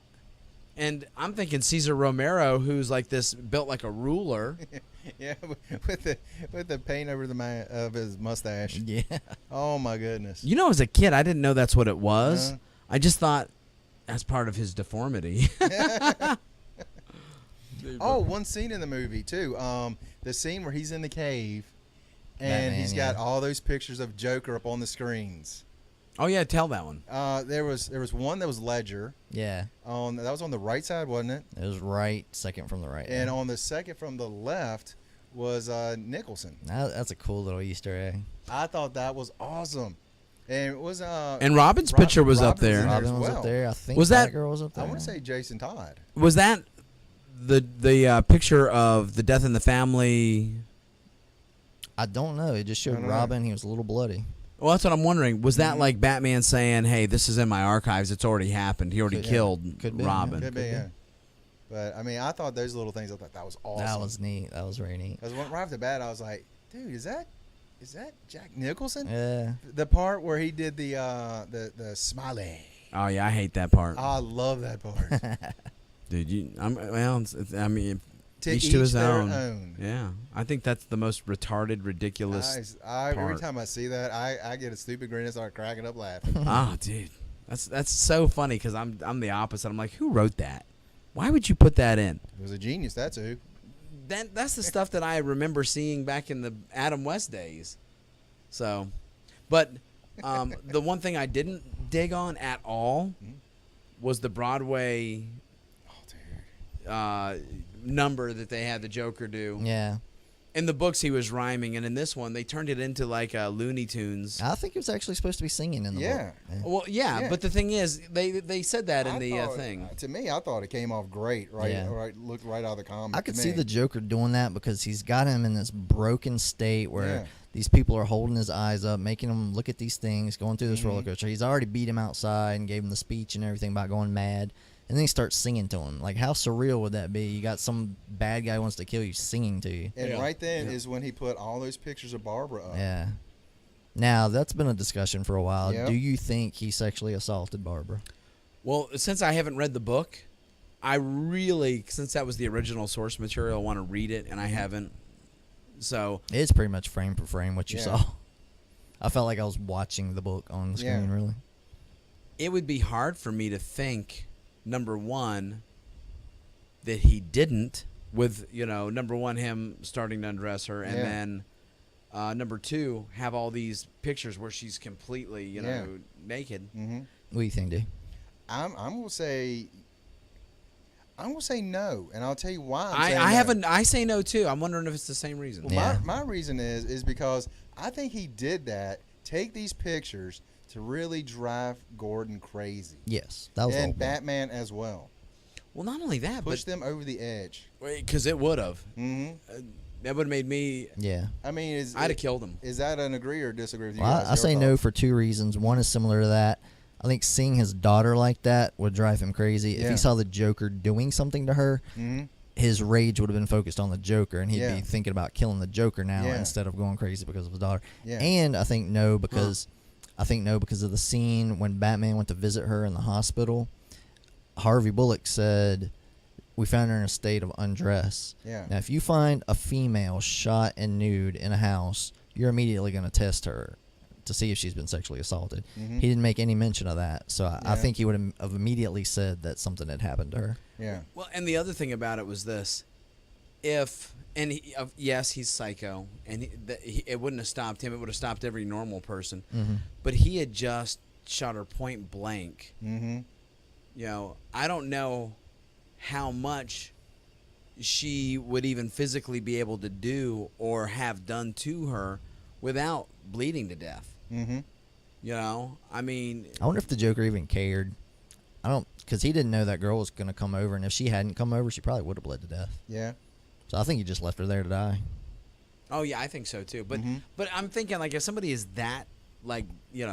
And I'm thinking Cesar Romero, who's like this, built like a ruler. Yeah, with the paint over the of his mustache. Yeah. Oh my goodness. You know, as a kid, I didn't know that's what it was. Uh-huh. I just thought that's part of his deformity. Oh, one scene in the movie too. The scene where he's in the cave, and Batman, he's got yeah. all those pictures of Joker up on the screens. Oh yeah, tell that one. There was one that was Ledger. Yeah. That was on the right side, wasn't it? It was right, second from the right. And on the second from the left was Nicholson. That's a cool little Easter egg. I thought that was awesome. And it was And Robin's picture was up there. in there as Robin was well. up there. I think Was that- Batgirl was up I there. want to say Jason Todd. Was that the picture of the Death in the Family? I don't know. It just I showed don't know. Robin. He was a little bloody. Well, that's what I'm wondering. Was Mm-hmm. that like Batman saying, "Hey, this is in my archives. It's already happened. He already Could- killed could be, Robin." Could be, yeah. But I mean, I thought those little things. I thought that was awesome. That was neat. That was very neat. Because right off the bat, I was like, dude, is that Jack Nicholson? Yeah. The part where he did the smiley. Oh yeah, I hate that part, I love that part. dude. I mean, To each to his their own. Yeah, I think that's the most retarded, ridiculous. Every part. time I see that, I get a stupid grin and start cracking up laughing. Oh, dude, that's so funny because I'm the opposite. I'm like, who wrote that? Why would you put that in? It was a genius, that's who. That's the stuff that I remember seeing back in the Adam West days. So, but the one thing I didn't dig on at all was the Broadway Oh, dude. number that they had the Joker do. Yeah. In the books, he was rhyming, and in this one, they turned it into like Looney Tunes. I think he was actually supposed to be singing in the Yeah. book. Well, yeah, Yeah. but the thing is, they said that in I the thought- thing. To me, I thought it came off great. Right, Yeah. right. Looked right out of the comic. I could to see me. the Joker doing that because he's got him in this broken state where Yeah. these people are holding his eyes up, making him look at these things, going through this Mhm. roller coaster. He's already beat him outside and gave him the speech and everything about going mad. And then he starts singing to him. Like, how surreal would that be? You got some bad guy who wants to kill you singing to you. And Yeah. right then is when he put all those pictures of Barbara up. Yeah. Now, that's been a discussion for a while. Yep. Do you think he sexually assaulted Barbara? Well, since I haven't read the book, I really, since that was the original source material, I want to read it, and I haven't. So It's pretty much frame for frame what you Yeah. saw. I felt like I was watching the book on the screen, Yeah. really. it would be hard for me to think, number one, that he didn't, with, number one, him starting to undress her, and Yeah. then number two, have all these pictures where she's completely, Yeah. naked. Mm-hmm. What do you think, D? I'm gonna say no, and I'll tell you why. I say no too. I'm wondering if it's the same reason. Well, Yeah. my reason is because I think he did that. Take these pictures to really drive Gordon crazy, Yes, that was the whole and point. Batman as well. Well, not only that, Push them over the edge. because it would have. Mm-hmm. That would have made me. Yeah. I mean, I'd have killed him. Is that an agree or disagree with you Well, guys? I say Your no thoughts? for two reasons. One is similar to that. I think seeing his daughter like that would drive him crazy. If Yeah. he saw the Joker doing something to her, Mhm. his rage would have been focused on the Joker, and he'd Yeah. be thinking about killing the Joker now Yeah. instead of going crazy because of his daughter. Yeah. And I think no because of the scene when Batman went to visit her in the hospital. Harvey Bullock said, "We found her in a state of undress." Yeah. Now, if you find a female shot and nude in a house, you're immediately going to test her to see if she's been sexually assaulted. Mhm. He didn't make any mention of that, so I Yeah. think he would have immediately said that something had happened to her. Yeah. Well, and the other thing about it was this: yes, he's psycho, and it wouldn't have stopped him. It would have stopped every normal person. Mm-hmm. But he had just shot her point blank. Mm-hmm. I don't know how much she would even physically be able to do or have done to her without bleeding to death. Mm-hmm. I mean, I wonder if the Joker even cared. I don't, because he didn't know that girl was going to come over, and if she hadn't come over, she probably would have bled to death. Yeah. So I think he just left her there to die. oh yeah, I think so too. But Mhm. but I'm thinking, like, if somebody is that, like,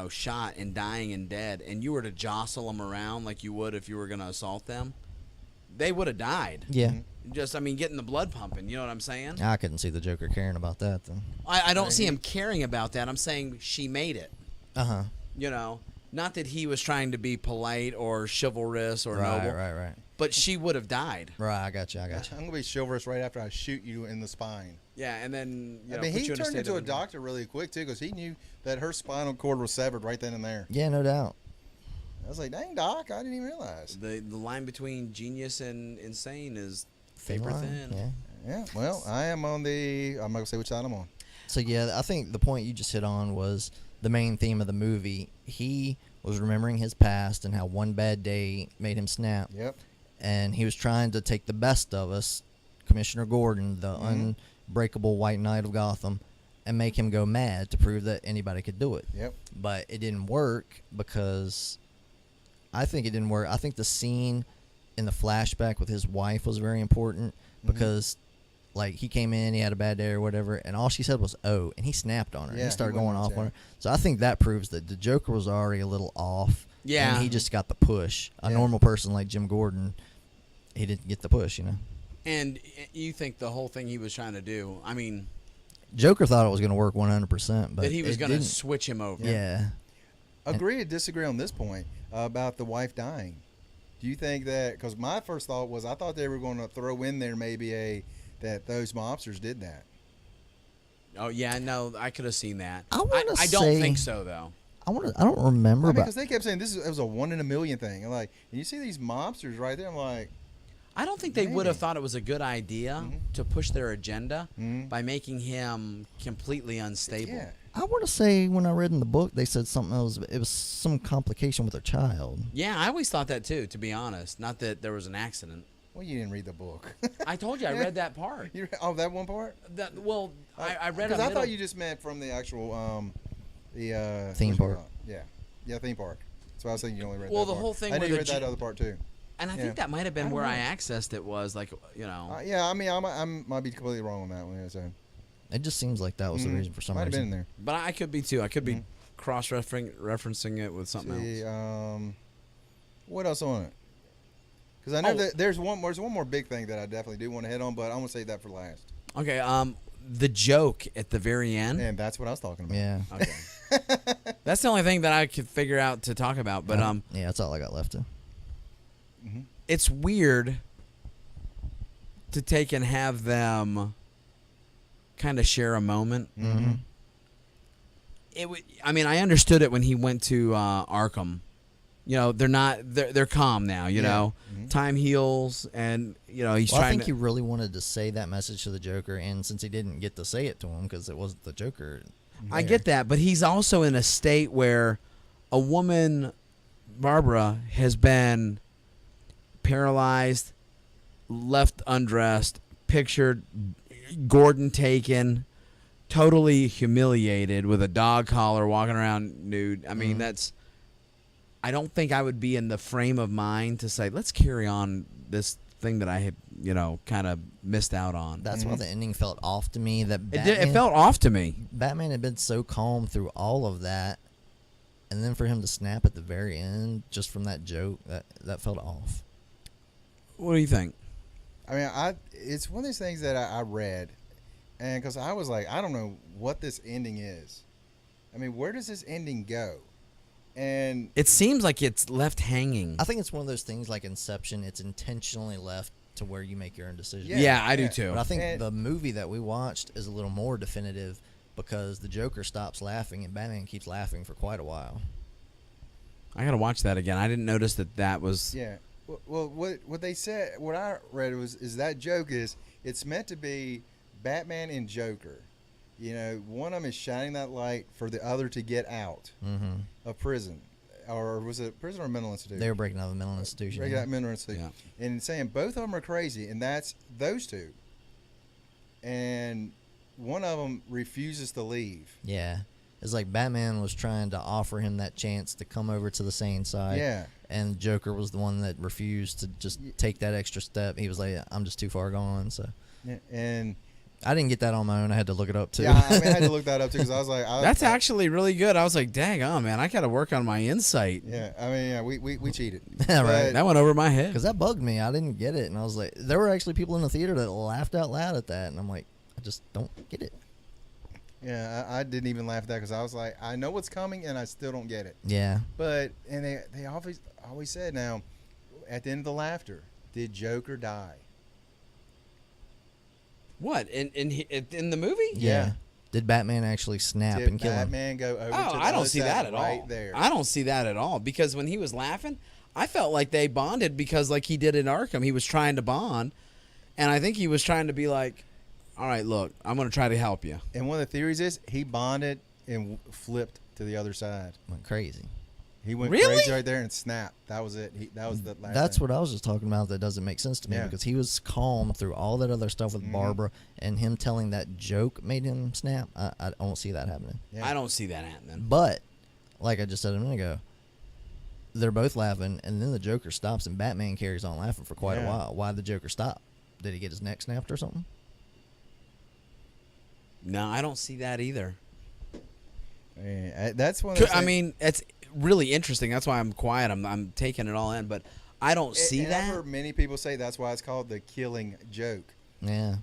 shot and dying and dead, and you were to jostle them around like you would if you were going to assault them, they would have died. Yeah. Just, getting the blood pumping. You know what I'm saying? I couldn't see the Joker caring about that, though. I don't see him caring about that. I'm saying she made it. Uh-huh. Not that he was trying to be polite or chivalrous or noble, Right. but she would have died. Right, I got you. I'm gonna be chivalrous right after I shoot you in the spine. Yeah, and then I mean, he turned into a doctor really quick too, because he knew that her spinal cord was severed right then and there. Yeah, no doubt. I was like, "Dang, doc, I didn't even realize." The line between genius and insane is Thin paper line, thin. Yeah. Yeah. Well, I'm not gonna say which side I'm on. So yeah, I think the point you just hit on was the main theme of the movie. He was remembering his past and how one bad day made him snap, Yep. and he was trying to take the best of us, Commissioner Gordon, the unbreakable White Knight of Gotham, and make him go mad to prove that anybody could do it. Yep. But it didn't work because I think it didn't work. I think the scene in the flashback with his wife was very important because like he came in, he had a bad day or whatever, and all she said was "oh," and he snapped on her. Yeah, He started he went going off nuts, on yeah. her. So I think that proves that the Joker was already a little off. Yeah. And he just got the push. A Yeah. normal person like Jim Gordon, he didn't get the push, And you think the whole thing he was trying to do, Joker thought it was going to work 100%, but that he was it going to didn't. switch him over. Yeah. Agree or disagree on this point about the wife dying? Do you think that? Because my first thought was I thought they were going to throw in there maybe that those mobsters did that. Oh yeah, no, I could have seen that. I wanna I don't say- think so though. I don't remember, I mean, but because they kept saying it was a 1 in a million thing. And like, and you see these mobsters right there. I'm like, I don't think they would have Maybe. thought it was a good idea to push their agenda Mhm. by making him completely unstable. yeah. I want to say when I read in the book, they said something else. It was some complication with their child. Yeah, I always thought that too, to be honest. Not that there was an accident. Well, you didn't read the book. I told you I read that part. That one part. I read Because a I middle. thought you just meant from the actual the Theme what's it park. called? Yeah, theme park. So I was thinking you only read. Well, that the part. whole thing I knew where you the read that G- other part too. And I Yeah. think that might have I been don't where I know. accessed it was like, Yeah, I mean, I might be completely wrong on that one. Yeah, so It just seems like that was the reason for some Might have been reason. in there. But I could be too. I could be referencing it with something See, else. what else on it? Because I know that there's one more big thing that I definitely do want to hit on, but I'm gonna save that for last. Okay. The joke at the very end. And that's what I was talking about. Yeah. Okay. That's the only thing that I could figure out to talk about. But yeah, that's all I got left to. it's weird to take and have them kind of share a moment. Mm-hmm. I mean, I understood it when he went to Arkham. You know, they're calm now. You know, time heals, and you know he's Well, I trying. think he really wanted to say that message to the Joker, and since he didn't get to say it to him because it wasn't the Joker. I get that, but he's also in a state where a woman, Barbara, has been paralyzed, left undressed, pictured Gordon taken, totally humiliated with a dog collar, walking around nude. I mean, I don't think I would be in the frame of mind to say, let's carry on this thing that I had, you know, kind of missed out on. That's why the ending felt off to me. That It felt off to me. Batman had been so calm through all of that, and then for him to snap at the very end just from that joke, that felt off. What do you think? I mean, it's one of those things that I read, and because I was like, I don't know what this ending is. I mean, where does this ending go? And It seems like it's left hanging. I think it's one of those things like Inception. It's intentionally left to where you make your own decision. Yeah, I do too. But I think the movie that we watched is a little more definitive because the Joker stops laughing and Batman keeps laughing for quite a while. I gotta watch that again. I didn't notice that was. yeah, well, what they said, what I read is that joke is it's meant to be Batman and Joker. You know, one of them is shining that light for the other to get out of prison, or was it prison or mental institution? They were breaking out of a mental institution. Breaking out of mental institution, and saying both of them are crazy, and that's those two. And one of them refuses to leave. Yeah. It's like Batman was trying to offer him that chance to come over to the sane side. Yeah. And Joker was the one that refused to just take that extra step. He was like, I'm just too far gone. So Yeah, and I didn't get that on my own. I had to look it up too. yeah, I mean, I had to look that up too because I was like, That's actually really good. I was like, dang, oh man, I gotta work on my insight. Yeah, I mean, yeah, we cheated. Yeah, right. But- That went over my head. Because that bugged me. I didn't get it. And I was like, there were actually people in the theater that laughed out loud at that. And I'm like, I just don't get it. Yeah, I didn't even laugh at that because I was like, I know what's coming and I still don't get it. Yeah. But and they always said now, at the end of the laughter, did Joker die? What in the movie? Yeah. Did Batman actually snap Did and kill him? Batman go over? Oh, to the I don't other see side that at right all. There. I don't see that at all because when he was laughing, I felt like they bonded because like he did in Arkham, he was trying to bond, and I think he was trying to be like, all right, look, I'm gonna try to help you. And one of the theories is he bonded and flipped to the other side. Went crazy. He went Really? crazy right there and snapped. That was it. That was the last. That's thing. what I was just talking about. That doesn't make sense to me Yeah. because he was calm through all that other stuff with Barbara, and him telling that joke made him snap. I don't see that happening. Yeah. I don't see that happening. But like I just said a minute ago, they're both laughing, and then the Joker stops, and Batman carries on laughing for quite a Yeah. while. Why did the Joker stop? Did he get his neck snapped or something? No, I don't see that either. Yeah, that's one. Of those I things- mean, it's really interesting. That's why I'm quiet. I'm taking it all in, but I don't see and I've that. heard many people say that's why it's called the killing joke. Yeah.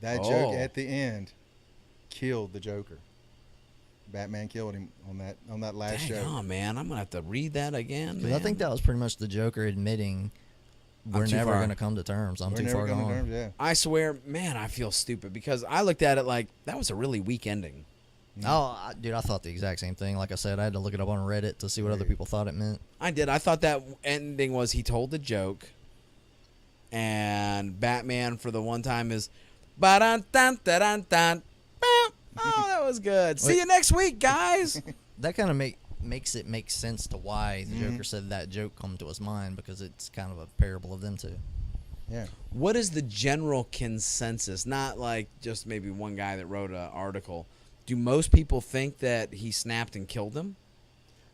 That Oh. joke at the end killed the Joker. Batman killed him on that last Dang show. on, man. I'm gonna have to read that again. 'Cause Man. I think that was pretty much the Joker admitting we're too never far. going to come to terms. I'm We're too never far coming to gone. terms, yeah. I swear, man, I feel stupid because I looked at it like that was a really weak ending. Oh, dude, I thought the exact same thing. Like I said, I had to look it up on Reddit to see what other people thought it meant. I did. I thought that ending was he told the joke, and Batman for the one time is, ba-dun, dun, dun, dun, oh, that was good. See you next week, guys. That kind of makes it make sense to why the Joker said that joke come to his mind because it's kind of a parable of them two. Yeah. What is the general consensus? Not like just maybe one guy that wrote an article. Do most people think that he snapped and killed him?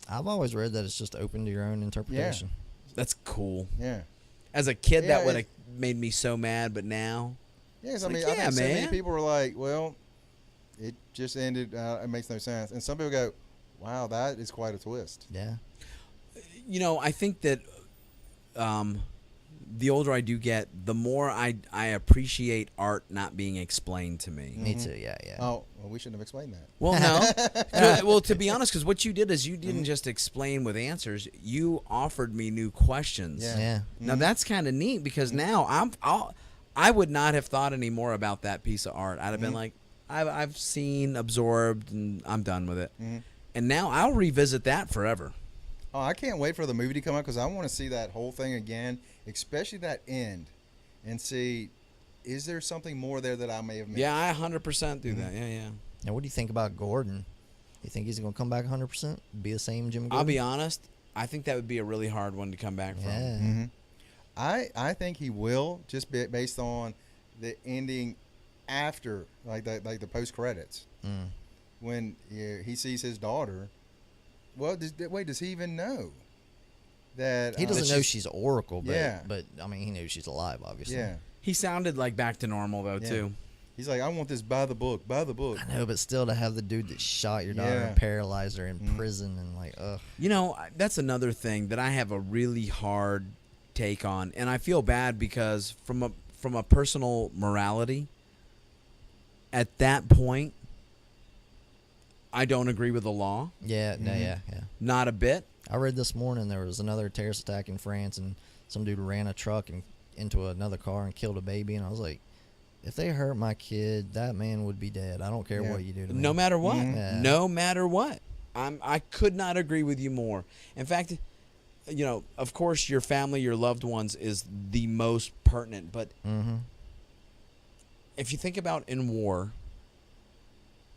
I've always read that it's just open to your own interpretation. That's cool. Yeah. As a kid, Yeah, that would have made me so mad, but now, Yeah, 'cause I Like, mean, yeah, I think so many man. people were like, well, it just ended. It makes no sense. And some people go, "Wow, that is quite a twist." Yeah. You know, I think that the older I do get, the more I appreciate art not being explained to me. Me too. Yeah. Yeah. Oh, well, we shouldn't have explained that. Well, no. Well, to be honest, because what you did is you didn't just explain with answers. You offered me new questions. Yeah. Yeah. Now that's kind of neat because now I would not have thought any more about that piece of art. I'd have been like, I've seen, absorbed, and I'm done with it. And now I'll revisit that forever. Oh, I can't wait for the movie to come out because I want to see that whole thing again, especially that end, and see, is there something more there that I may have missed? Yeah, I 100% do that. Yeah, yeah. Now, what do you think about Gordon? You think he's going to come back 100%? Be the same Jim Gordon? I'll be honest. I think that would be a really hard one to come back from. Yeah. I think he will, just based on the ending after, like the post credits, when he sees his daughter. Well, does he even know that He doesn't know she's Oracle, but, Yeah. but I mean, he knows she's alive, obviously. Yeah, He sounded like back to normal though Yeah. too. he's like, I want this by the book, by the book. I know, but still to have the dude that shot your daughter Yeah. and paralyzed her in prison and like, ugh. You know, that's another thing that I have a really hard take on, and I feel bad because from a personal morality, at that point, I don't agree with the law, Yeah, no, yeah. not a bit. I read this morning there was another terrorist attack in France and some dude ran a truck and into another car and killed a baby, and I was like, if they hurt my kid, that man would be dead. I don't care Yeah. what you do to me. No matter what, Yeah. no matter what, I could not agree with you more. In fact, you know, of course, your family, your loved ones is the most pertinent, but if you think about in war,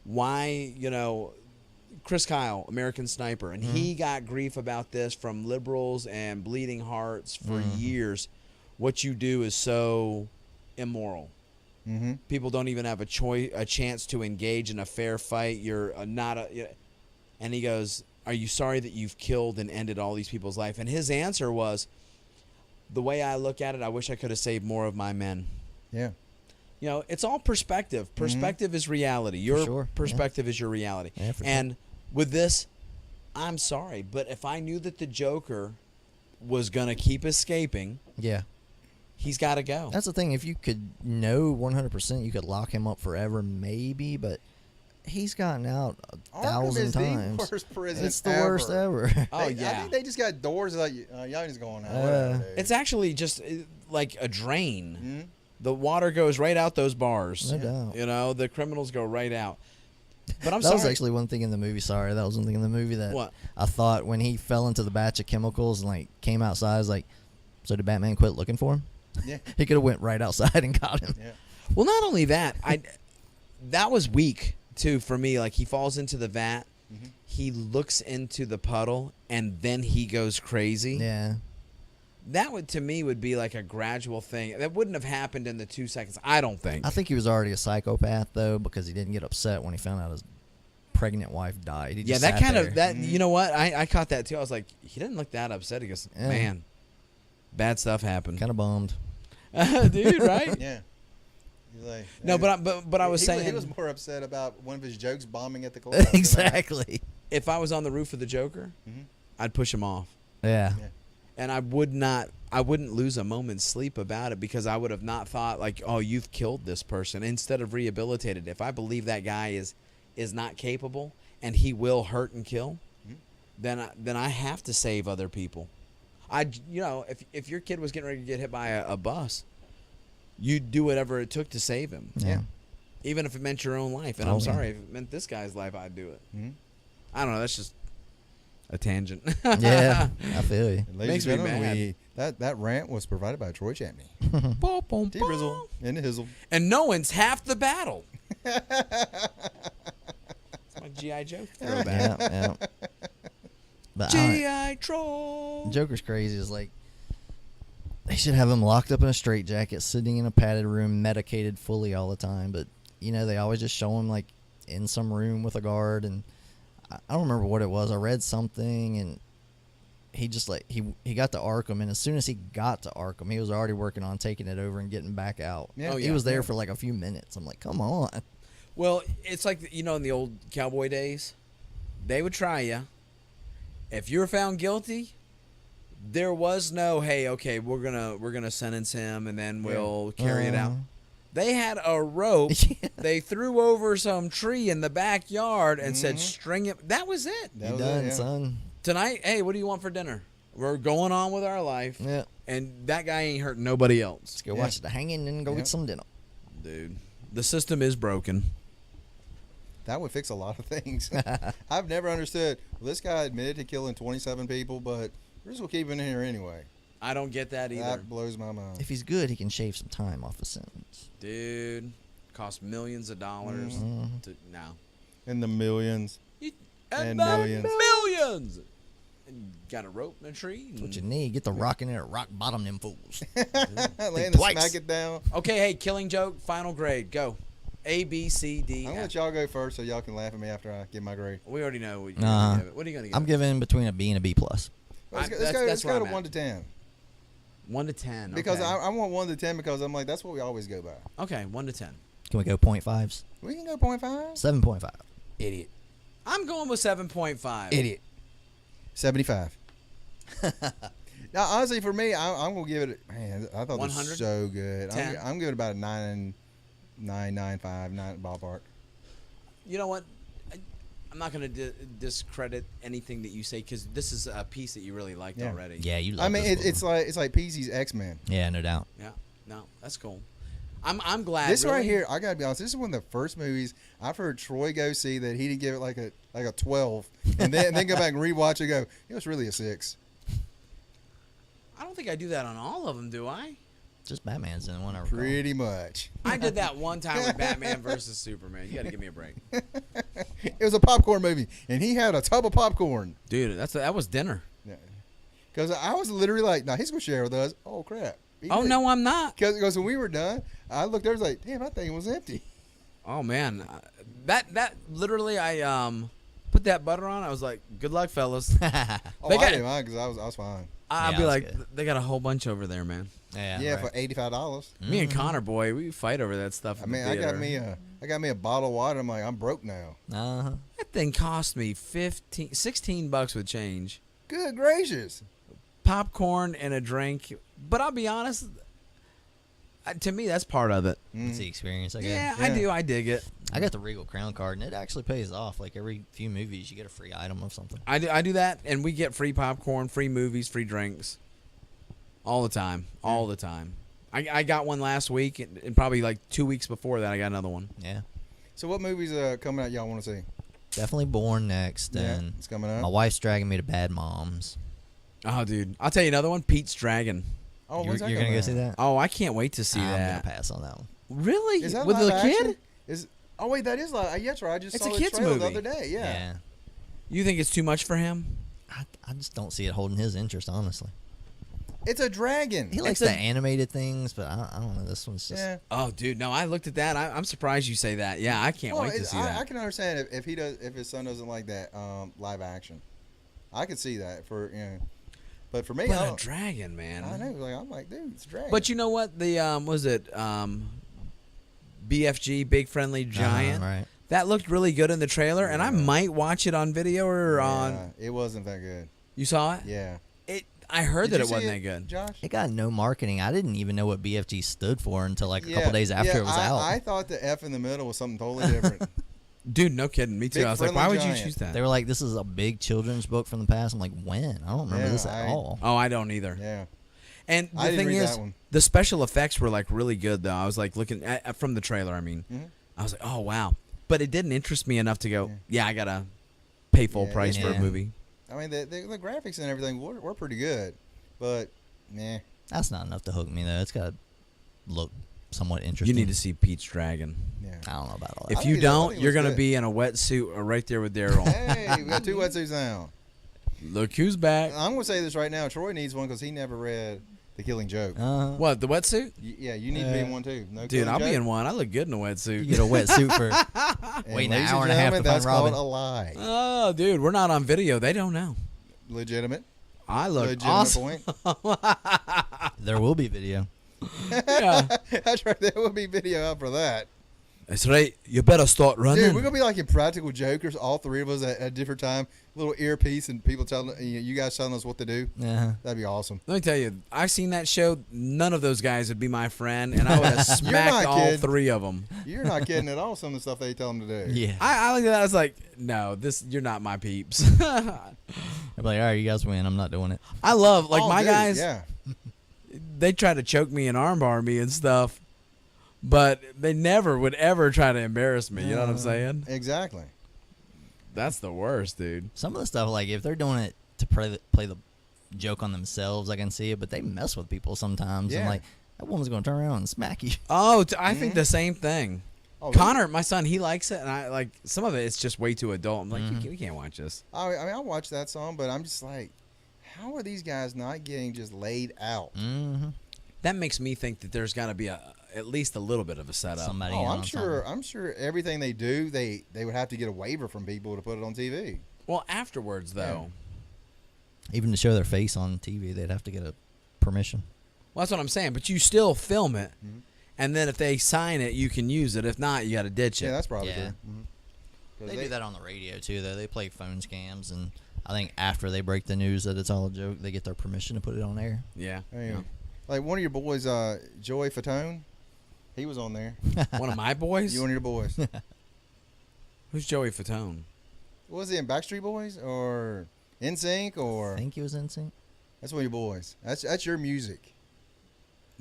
why, you know, Chris Kyle, American Sniper, and he got grief about this from liberals and bleeding hearts for years. What you do is so immoral. People don't even have a chance to engage in a fair fight. You're not a. And he goes, "Are you sorry that you've killed and ended all these people's life?" And his answer was, "The way I look at it, I wish I could have saved more of my men." Yeah. You know, it's all perspective. Perspective is reality. Your sure, perspective is your reality. Yeah, for and with this, I'm sorry, but if I knew that the Joker was going to keep escaping, Yeah. he's got to go. That's the thing. If you could know 100%, you could lock him up forever, maybe, but he's gotten out Arkham 1,000 is times. the worst prison It's the worst ever. Oh, I yeah. think they just got doors like y'all just going out. Whatever, dude. It's actually just like a drain. The water goes right out those bars. No doubt. You know, the criminals go right out. But I'm That sorry. was actually one thing in the movie. Sorry, that was one thing in the movie that What? I thought when he fell into the batch of chemicals and like came outside. I was like, so did Batman quit looking for him? Yeah. He could have went right outside and got him. Yeah. Well, not only that, that was weak too for me. Like he falls into the vat, he looks into the puddle, and then he goes crazy. Yeah. That would to me would be like a gradual thing. That wouldn't have happened in the 2 seconds. I don't think. I think he was already a psychopath though, because he didn't get upset when he found out his pregnant wife died. He Yeah, just that sat kind there. of that. You know what? I caught that too. I was like, he didn't look that upset. He goes, Yeah. man, bad stuff happened. kind of bummed. Dude, right? Yeah. He's like, No, but I was saying, he was more upset about one of his jokes bombing at the club. Exactly. if I was on the roof of the Joker, I'd push him off. Yeah. Yeah. And I wouldn't lose a moment's sleep about it because I would have not thought like, oh, you've killed this person instead of rehabilitated. If I believe that guy is not capable and he will hurt and kill, then I have to save other people. If your kid was getting ready to get hit by a bus, you'd do whatever it took to save him. Yeah. Even if it meant your own life. And Oh, I'm yeah. sorry, if it meant this guy's life, I'd do it. I don't know. That's just a tangent. Yeah. I feel you. And ladies Makes and me gentlemen, that rant was provided by Troy Chapney. Boom, boom, T boom. Rizzle and the Hizzle. And no one's half the battle. It's my G.I. Joe throwback. Yeah. But I G.I. Troll. don't- Joker's crazy. Is like they should have him locked up in a straitjacket, sitting in a padded room, medicated fully all the time. But they always just show him like in some room with a guard, and I don't remember what it was. I read something, and he just like he got to Arkham, and as soon as he got to Arkham, he was already working on taking it over and getting back out. Yeah. Oh, He yeah. was there for like a few minutes. I'm like, come on. Well, it's like in the old cowboy days, they would try you. If you were found guilty, there was no, hey, okay, we're gonna sentence him and then we'll carry it out. They had a rope. They threw over some tree in the backyard and said, string it. That was it. That You was done, it, yeah. son. Tonight, hey, what do you want for dinner? We're going on with our life. Yeah. And that guy ain't hurting nobody else. Let's go Yeah. watch the hanging and go Yeah. get some dinner. Dude, the system is broken. That would fix a lot of things. I've never understood. Well, this guy admitted to killing 27 people, but we're just gonna keep him in here anyway. I don't get that either. That blows my mind. If he's good, he can shave some time off the sentence. Dude, cost millions of dollars to now. In the millions. And millions. Millions. And got a rope and a tree. What you need, get the rock in there, rock bottom them fools. Land twice. smack it down. Okay, hey, Killing Joke, final grade. Go. A, B, C, D, I'm gonna F. let y'all go first so y'all can laugh at me after I give my grade. We already know what you're Uh-huh. gonna give it. What are you going to give I'm it? giving between a B and a B plus. Let's that's where go to I'm 1 at. to 10. 1 to 10. Because okay. I want 1 to 10 because I'm like, that's what we always go by. Okay, 1 to 10. Can we go 0.5s? We can go 0.5. 7.5. Idiot. I'm going with 7.5. Idiot. 75. Now, honestly, for me, I'm going to give it, man, I thought this 100? was so good. 10? I'm giving it about a 9.95, 9 ballpark. You know what? I'm not going to discredit anything that you say because this is a piece that you really liked Yeah. already. Yeah, you love I mean, this it's like PC's X-Men. Yeah, no doubt. Yeah. No, that's cool. I'm glad. This right really. here, I gotta be honest. This is one of the first movies I've heard Troy go see that he didn't give it like a 12, and then go back and rewatch it. And go, it was really a 6. I don't think I do that on all of them, do I? Just Batman's in the one I recall. Pretty much. I did that one time with Batman versus Superman. You got to give me a break, It was a popcorn movie, and he had a tub of popcorn. dude. That was dinner. Because I was literally like, "No, he's gonna share with us." Oh crap! Oh no, I'm not. Because when we were done, I looked there, I was like, "Damn, that thing was empty." Oh man, that literally I put that butter on. I was like, good luck, fellas. Oh, They I got- didn't mind because I was fine. I'd Yeah, be that's like, good. they got a whole bunch over there, man. Yeah, right. for $85. Me and Connor, boy, we fight over that stuff. I At mean, the I got theater. me a bottle of water. I'm like, I'm broke now. Uh-huh. That thing cost me $16 with change, Good gracious! popcorn and a drink. But I'll be honest, to me, that's part of it. It's the experience, I guess. Yeah, Yeah. I do. I dig it. I got the Regal Crown card, and it actually pays off. Like, every few movies, you get a free item of something. I do that, and we get free popcorn, free movies, free drinks, all the time, all the time. I got one last week, and probably like 2 weeks before that, I got another one. Yeah. So, what movies coming out y'all want to see? Definitely Born next, and it's coming up. my wife's dragging me to Bad Moms. Oh, dude, I'll tell you another one. Pete's Dragon. Oh, You're when's that going to coming go out? see that? Oh, I can't wait to see I'm going that. to pass on that one. Really? Is that with live the action? kid? Oh wait, that is live. Yeah, that's right. I just It's saw a the kid's trailer movie. the other day. Yeah. You think it's too much for him? I just don't see it holding his interest, honestly. It's a dragon. He likes It's the a- animated things, but I don't know. This one's just... Yeah. Oh, dude, no. I looked at that. I'm surprised you say that. Yeah, I can't Well, wait to see I that. can understand if his son doesn't like that live action. I could see that but for me, I But a don't. dragon, man. I know. Like I'm like, dude, it's a dragon. But you know what? The was it BFG, Big Friendly Giant? right. That looked really good in the trailer, and I Yeah. might watch it on video or on. Yeah, it wasn't that good. You saw it? Yeah. I heard Did that you it see wasn't that good. Josh? It got no marketing. I didn't even know what BFG stood for until like a Yeah, couple days after yeah, it was out. I thought the F in the middle was something totally different. Dude, no kidding. Me too. Big I was like, Friendly why would you Giant. choose that? They were like, this is a big children's book from the past. I'm like, when? I don't remember Yeah, this at all. Oh, I don't either. yeah. And I the didn't thing read is, that one. the special effects were like really good though. I was like looking at from the trailer. I mean, Mhm. I was like, oh wow. But it didn't interest me enough to go. Yeah. Yeah, I gotta pay full Yeah, price for a yeah. movie. I mean, the graphics and everything were pretty good, but nah. That's not enough to hook me, though. It's got to look somewhat You interesting. need to see Pete's Dragon. Yeah. I don't know about all I that. If think you it- I don't, think it you're was gonna good. be in a wetsuit right there with Daryl. Hey, we got 2 wetsuits now. Look who's back. I'm gonna say this right now. Troy needs one because he never read The Killing Joke. What, the wetsuit? Yeah, you need to be in one too. No Dude, Killing I'll Joke? be in one. I look good in a wetsuit. You get a wetsuit for And waiting an ladies hour and a and half to gentlemen, find that's Robin. called a lie. Oh, dude, we're not on video. They don't know. Legitimate. I look Legitimate awesome. point. There will be video. Yeah. That's right. There will be video out for that. That's right. You better start running. Dude, we're gonna be like Impractical Jokers, all three of us at a different time, little earpiece, and people telling you guys telling us what to do. Yeah. That'd be awesome. Let me tell you, I've seen that show. None of those guys would be my friend, and I would have smacked not all kidding. three of them. You're not kidding at all. Some of the stuff they tell them to do. Yeah. I looked at that. I was like, no, you're not my peeps. I'd be like, all right, you guys win. I'm not doing it. I love like Oh, my dude, guys. Yeah. They try to choke me and armbar me and stuff, but they never would ever try to embarrass me. You know what I'm saying? Exactly. That's the worst, dude. Some of the stuff, like if they're doing it to play the joke on themselves, I can see it, but they mess with people sometimes. And Yeah. like, that woman's going to turn around and smack you. Oh, I think the same thing. Oh, Connor, my son, he likes it, and I like some of it. It's just way too adult. I'm like, we can't watch this. I mean, I watched that song, but I'm just like, how are these guys not getting just laid out? Mm-hmm. That makes me think that there's got to be at least a little bit of a setup. Somebody Oh, in I'm on sure. something. I'm sure everything they do, they would have to get a waiver from people to put it on TV. Well, afterwards though, Even to show their face on TV, they'd have to get a permission. well, that's what I'm saying. But you still film it, Mhm. and then if they sign it, you can use it. If not, you got to ditch it. Yeah, that's probably Yeah. true. Mhm. 'Cause They do that on the radio too, though. They play phone scams, and I think after they break the news that it's all a joke, they get their permission to put it on air. Yeah. Hey, yeah. Like one of your boys, Joey Fatone, he was on there. One of my boys. You one of your boys. Who's Joey Fatone? Was he in Backstreet Boys or NSYNC I or? think he was in sync. That's one of your boys. That's your music.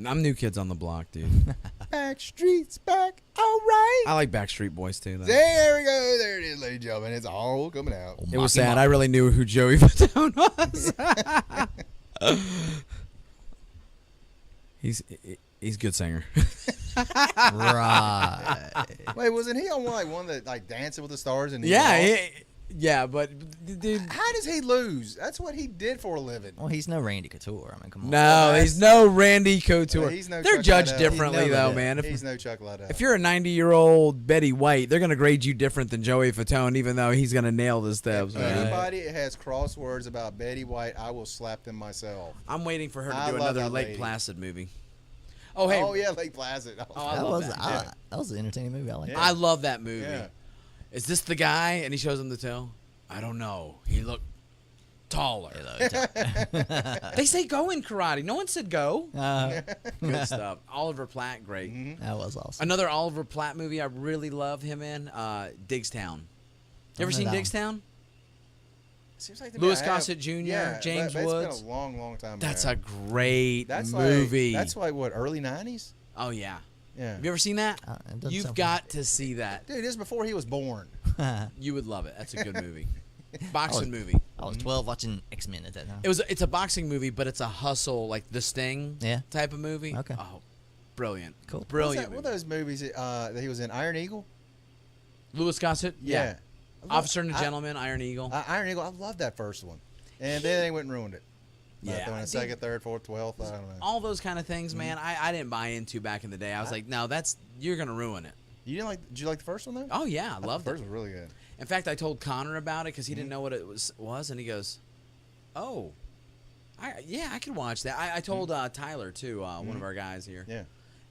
I'm New Kids on the Block, dude. Backstreet's back, all right. I like Backstreet Boys too. Though. There we go. There it is, ladies and gentlemen. It's all coming out. It was sad. I really knew who Joey Fatone was. He's a good singer. Right. Wait, wasn't he on one that like Dancing with the Stars? And he Yeah, lost? but dude, How does he lose? That's what he did for a living. Well, he's no Randy Couture. I mean, come on. no, he's no Randy Couture. He's no They're Chuck judged Liddell. differently He never though, did. man. He's no Chuck Liddell. If you're a 90-year-old Betty White, they're gonna grade you different than Joey Fatone, even though he's gonna nail the steps. If man. anybody has crosswords about Betty White, I will slap them myself. I'm waiting for her to I do love another that Lake lady. Placid movie. Oh hey, Oh yeah, Lake Placid. I that love was that. that was an entertaining movie. I like Yeah. I love that movie. Yeah. Is this the guy? And he shows him the tail. I don't know. He looked taller. that. They say go in karate. No one said go. Uh, Good stuff. Oliver Platt, great. Mhm. that was awesome. Another Oliver Platt movie I really love him in, Digstown. You ever know seen that one. Digstown? Seems like to me Louis I have- Gossett Jr., Yeah, James but Woods. It's been a long, long time. That's ago. a great That's movie. Like, that's like what, early '90s? Oh yeah. Yeah. Have you ever seen that? It doesn't You've sound got to see that. Dude, this is before he was born. familiar. You would love it. That's a good movie. Boxing movie. I was 12 watching X-Men at that time. It's a boxing movie, but it's a hustle like The Sting Yeah. type of movie. Okay. Oh, brilliant. Cool. Brilliant. What are those movies that he was in? Iron Eagle? Louis Gossett? Yeah. I love- Officer and a Gentleman, Iron Eagle. Iron Eagle, I love that first one. And then they went and ruined it. Yeah, Throwing I a think- second, third, fourth, 12th. I don't know. All those kind of things, man, I didn't buy into back in the day. I was like, no, you're going to ruin it. Did you like the first one though? Oh, yeah, I thought loved the it. first was really good. In fact, I told Connor about it because he didn't know what it was, and he goes, "Oh, I could watch that." I told Tyler too, one of our guys here, Yeah.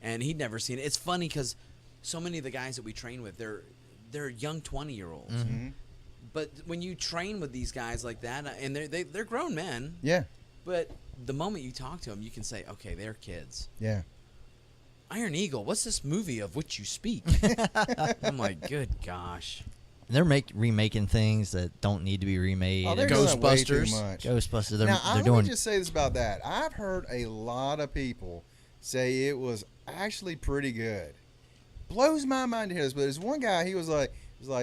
and he'd never seen it. It's funny because so many of the guys that we train with, they're young 20-year-olds, Mm-hmm. but when you train with these guys like that, and they're grown men, Yeah. but the moment you talk to them, you can say, "Okay, they're kids." Yeah. Iron Eagle, what's this movie of which you speak? I'm like, good gosh. They're remaking things that don't need to be remade. Oh, they're and doing that way too Ghostbusters. much. Ghostbusters. They're, Now, they're let doing. me just say this about that. I've heard a lot of people say it was actually pretty good. Blows my mind to hear this, but there's one guy, he was like,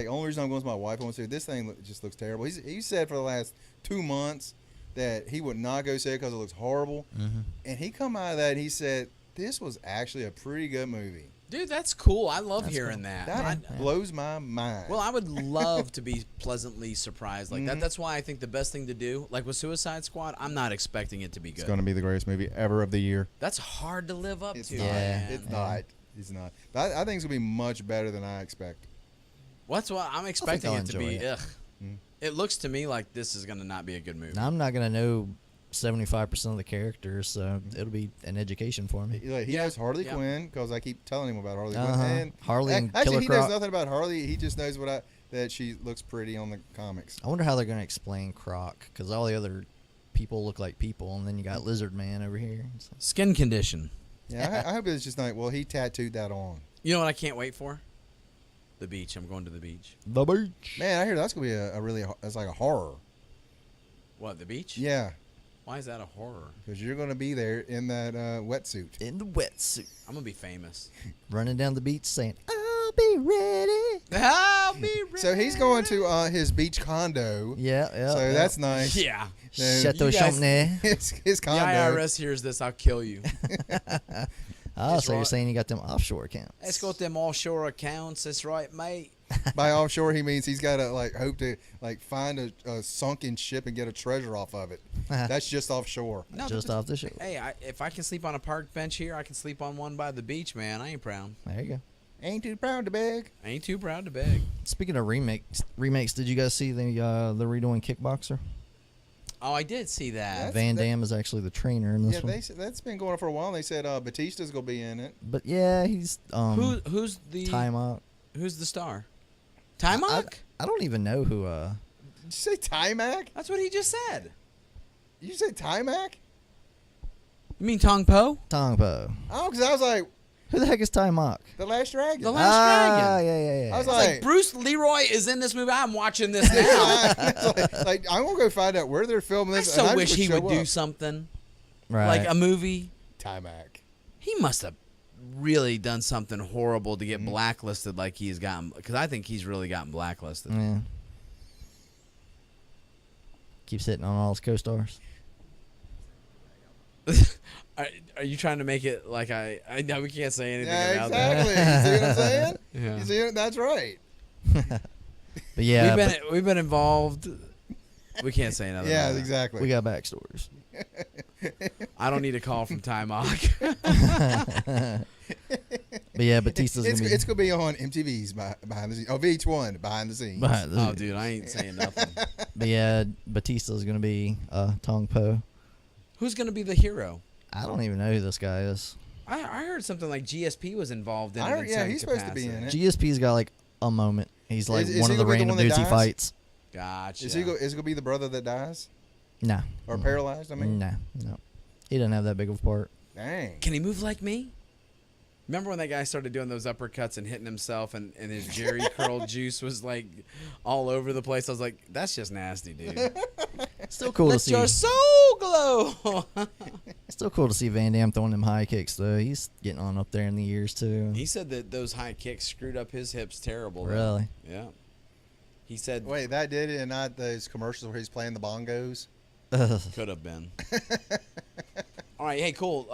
only reason I'm going with my wife, I want to say this thing just looks terrible. He said for the last 2 months that he would not go see it because it looks horrible. Mhm. And he come out of that and he said, this was actually a pretty good movie. Dude, that's cool. I love That's hearing cool. that. That blows my mind. Well, I would love to be pleasantly surprised like that. Mhm. That's why I think the best thing to do, like with Suicide Squad, I'm not expecting it to be good. to be the greatest movie ever of the year. That's hard to live up It's to. not. man. It's not. It's not. But I think it's going to be much better than I expect. Well, that's why I'm expecting I'll it to be. enjoy it. Ugh. Mhm. It looks to me like this is going to not be a good movie. Now, I'm not gonna know 75% of the characters, so it'll be an education for me. He Yeah, knows Harley yeah. Quinn because I keep telling him about Harley Uh-huh. Quinn. And Harley and actually, Killer he knows Croc. nothing about Harley. He just knows that she looks pretty on the comics. I wonder how they're going to explain Croc, because all the other people look like people, and then you got Lizard Man over here. So. Skin condition. Yeah, I hope it's just like, well, he tattooed that on. You know what I can't wait for? The beach. I'm going to the beach. The beach. Man, I hear that's gonna be a really it's like a horror. What, the beach? Yeah, Why is that a horror? because you're gonna be there in that wetsuit. In the wetsuit. I'm going to be famous. Running down the beach saying, I'll be ready. I'll be ready. So he's going to his beach condo. Yeah, yeah. So that's nice. Yeah. Then Chateau You guys- Champney. his The condo. IRS hears this, I'll kill you. Oh, That's so you're right. saying you got them offshore accounts. It's got them offshore accounts. That's right, mate. By offshore, he means he's got to like hope to like find a sunken ship and get a treasure off of it. That's just offshore. No, Just but off the show. Hey, if I can sleep on a park bench here, I can sleep on one by the beach, man. I ain't proud. There you go. Ain't too proud to beg. I ain't too proud to beg. Speaking of remakes, did you guys see the redoing Kickboxer? Oh, I did see that. That's- Van Damme is actually the trainer in this Yeah, one. that's been going on for a while. And they said Batista's gonna be in it. But yeah, he's Who's the time out. Who's the star? Timok? I don't even know who. Did you say Timac? That's what he just said. Did you say Timac? You mean Tong Po? Tongpo. Oh, because I was like Who the heck is Timok? the Last Dragon. The Last Dragon. Yeah. I was It's like Bruce Leroy is in this movie. I'm watching this now. like I'm gonna go find out where they're filming I this. so and wish just he show would do up. something right. like a movie. Timac. He must have really done something horrible to get blacklisted like he's gotten, because I think he's really gotten blacklisted. Yeah. Keeps hitting on all his co-stars. Are you trying to make it like I know we can't say anything Yeah, about exactly. You see what I'm saying? Yeah. You see it? That's right. But yeah, that? We've been involved. We can't say nothing. Yeah, about that. exactly. we got backstories. I don't need a call from Timok. But yeah, Batista's gonna be. It's gonna be on MTV's behind the scenes. Oh, VH1 behind the scenes. behind the- Oh, dude, I ain't saying nothing. But yeah, Batista's gonna be Tong Po. Who's gonna be the hero? I don't even know who this guy is. I heard something like GSP was involved in I it. heard- in yeah, some he's supposed to be capacity. in it. GSP's got like a moment. He's like Is one he of the gonna be the random one that dudes he dies? fights. Gotcha. Is it gonna be the brother that dies Nah. or paralyzed? I mean, no. He doesn't have that big of a part. dang. Can he move like me? Remember when that guy started doing those uppercuts and hitting himself, and his Jerry curl juice was like all over the place? I was like, that's just nasty, dude. Still cool Let to see. your soul glow. Still cool to see Van Damme throwing them high kicks though. He's getting on up there in the years too. He said that those high kicks screwed up his hips terrible. though. Really? Yeah. He said Wait, that did it, and not those commercials where he's playing the bongos. could have been. All right, hey, cool.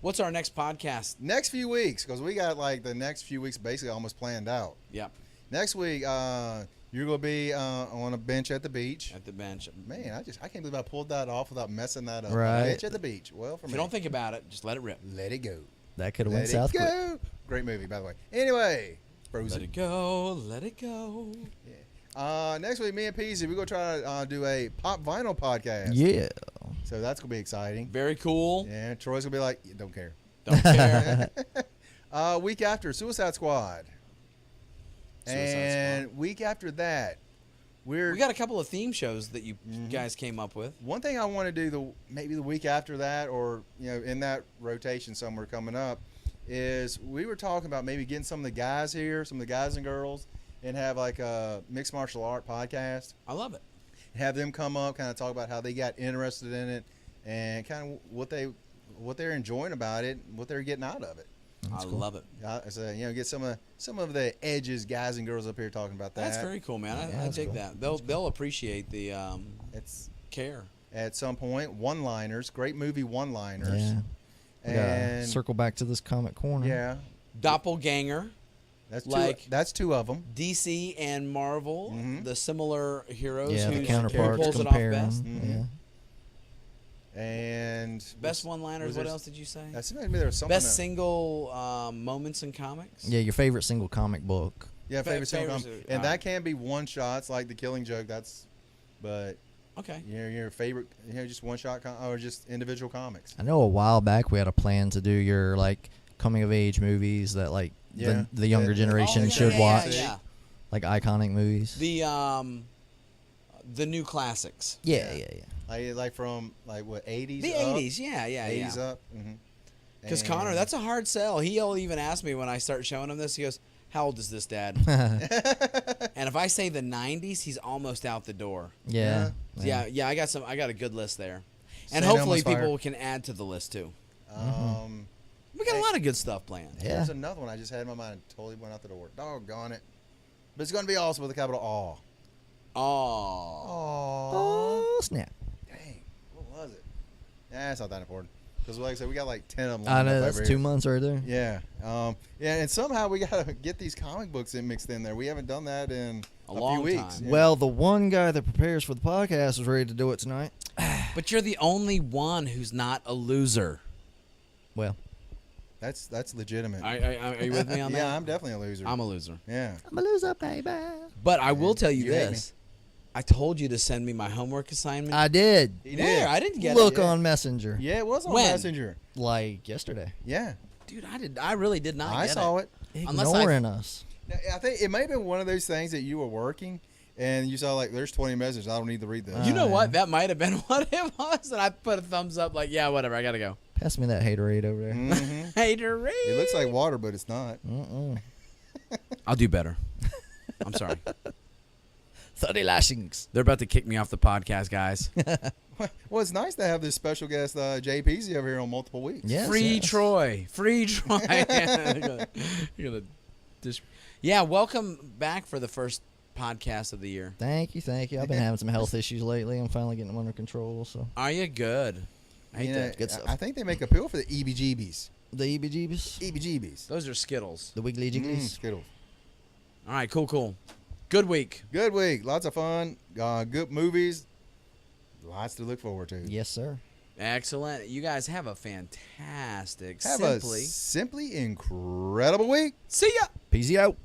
What's our next podcast? Next few weeks, because we got like the next few weeks basically almost planned out. Yep, Next week, you're gonna be on a bench at the beach. at the bench. Man, I can't believe I pulled that off without messing that up. Right. Bench at the beach. Well, for If me, you don't think about it, just let it rip. let it go. That could have Let went it south quick. go. Great movie, by the way. Anyway, Let Frozen. it go. Let it go. Next week, me and Peasy, we're gonna try to do a pop vinyl podcast. Yeah. So that's gonna be exciting. Very cool. Yeah, Troy's gonna be like, don't care. Don't care. Week after, Suicide Squad. Suicide Squad. Week after that, We got a couple of theme shows that you Mm-hmm. guys came up with. one thing I want to do maybe the week after that, or in that rotation somewhere coming up, is we were talking about maybe getting some of the guys here, some of the guys and girls, and have like a mixed martial art podcast. I love it. Have them come up, kind of talk about how they got interested in it, and kind of what they're enjoying about it, what they're getting out of it. I love it. So get some of the edges, guys and girls up here talking about that. That's very cool, man. Yeah, I that's dig cool. that. They'll appreciate the It's care. at some point one-liners, great movie one-liners. Yeah. We gotta And circle back to this comic corner. yeah, Doppelganger, that's that's two of them. DC and Marvel, Mhm. the similar heroes. Yeah, the who counterparts pulls it off compare best. 'em. Mhm. Yeah. And Best one-liners. was What there- else did you say? That seemed like there was something. Best single moments in comics. Yeah, your favorite single comic book. Yeah, favorite favorite sitcom. si- And alright. that can be one shots like The Killing Joke. But Okay. Your favorite, just one shot or just individual comics. I know a while back we had a plan to do your like coming of age movies that like Yeah. the younger Yeah. generation Oh, yeah, should yeah, watch, Yeah. like iconic movies. The new classics. Yeah. Like from like what 80s? The up? 80s. Yeah. 80s up. Mm-hmm. Because Connor, that's a hard sell. He'll even ask me when I start showing him this. He goes, "How old is this, Dad?" And if I say the 90s, he's almost out the door. Yeah. Yeah. I got a good list there, and St. hopefully Elmo's Fire. people can add to the list too. We got a Hey. lot of good stuff planned. Yeah. There's another one I just had in my mind. Totally went out the door. Doggone it. But it's going to be awesome with a capital Aw. Oh, Oh snap! Dang. What was it? Nah, it's not that important. Because like I said, we got like 10 of them. I lined know up that's over 2 here. months right there. Yeah. Yeah, and somehow we got to get these comic books mixed in there. We haven't done that in A a long few weeks. time. Yeah. Well, the one guy that prepares for the podcast was ready to do it tonight. but you're the only one who's not a loser. Well, that's legitimate. Are you with me on that? Yeah, I'm definitely a loser. I'm a loser. Yeah. I'm a loser, baby. But I will tell you You hate this. I told you to send me my homework assignment. I did. He Where? did. I didn't get Look it. on Messenger. Yeah, it was on When? Messenger. Like yesterday. Yeah. Dude, I really did not I get saw it. Unless I- Ignoring us. Now, I think it may have been one of those things that you were working and you saw like there's 20 messages. I don't need to read those. You know what? That might have been what it was. And I put a thumbs up like, yeah, whatever. I got to go. Pass me that haterade over there. Mhm. Hater It looks like water, but it's not. I'll do better. I'm sorry. 30 lashings. They're about to kick me off the podcast, guys. Well, it's nice to have this special guest, JPZ, over here on multiple weeks. Yes, Free yes. Troy. Free Troy. You're gonna yeah, welcome back for the first podcast of the year. Thank you. I've been having some health issues lately. I'm finally getting them under control. So Are you good? I hate You know, that. good stuff. I think they make a pill for the EBGBs. the EBGBs, EBGBs. Those are Skittles. the wiggly jigglies. Skittles. All right, cool. Good week. Good week. Lots of fun. Good movies. Lots to look forward to. Yes, sir. Excellent. You guys have a fantastic, Have simply. a simply incredible week. See ya. Peasy out.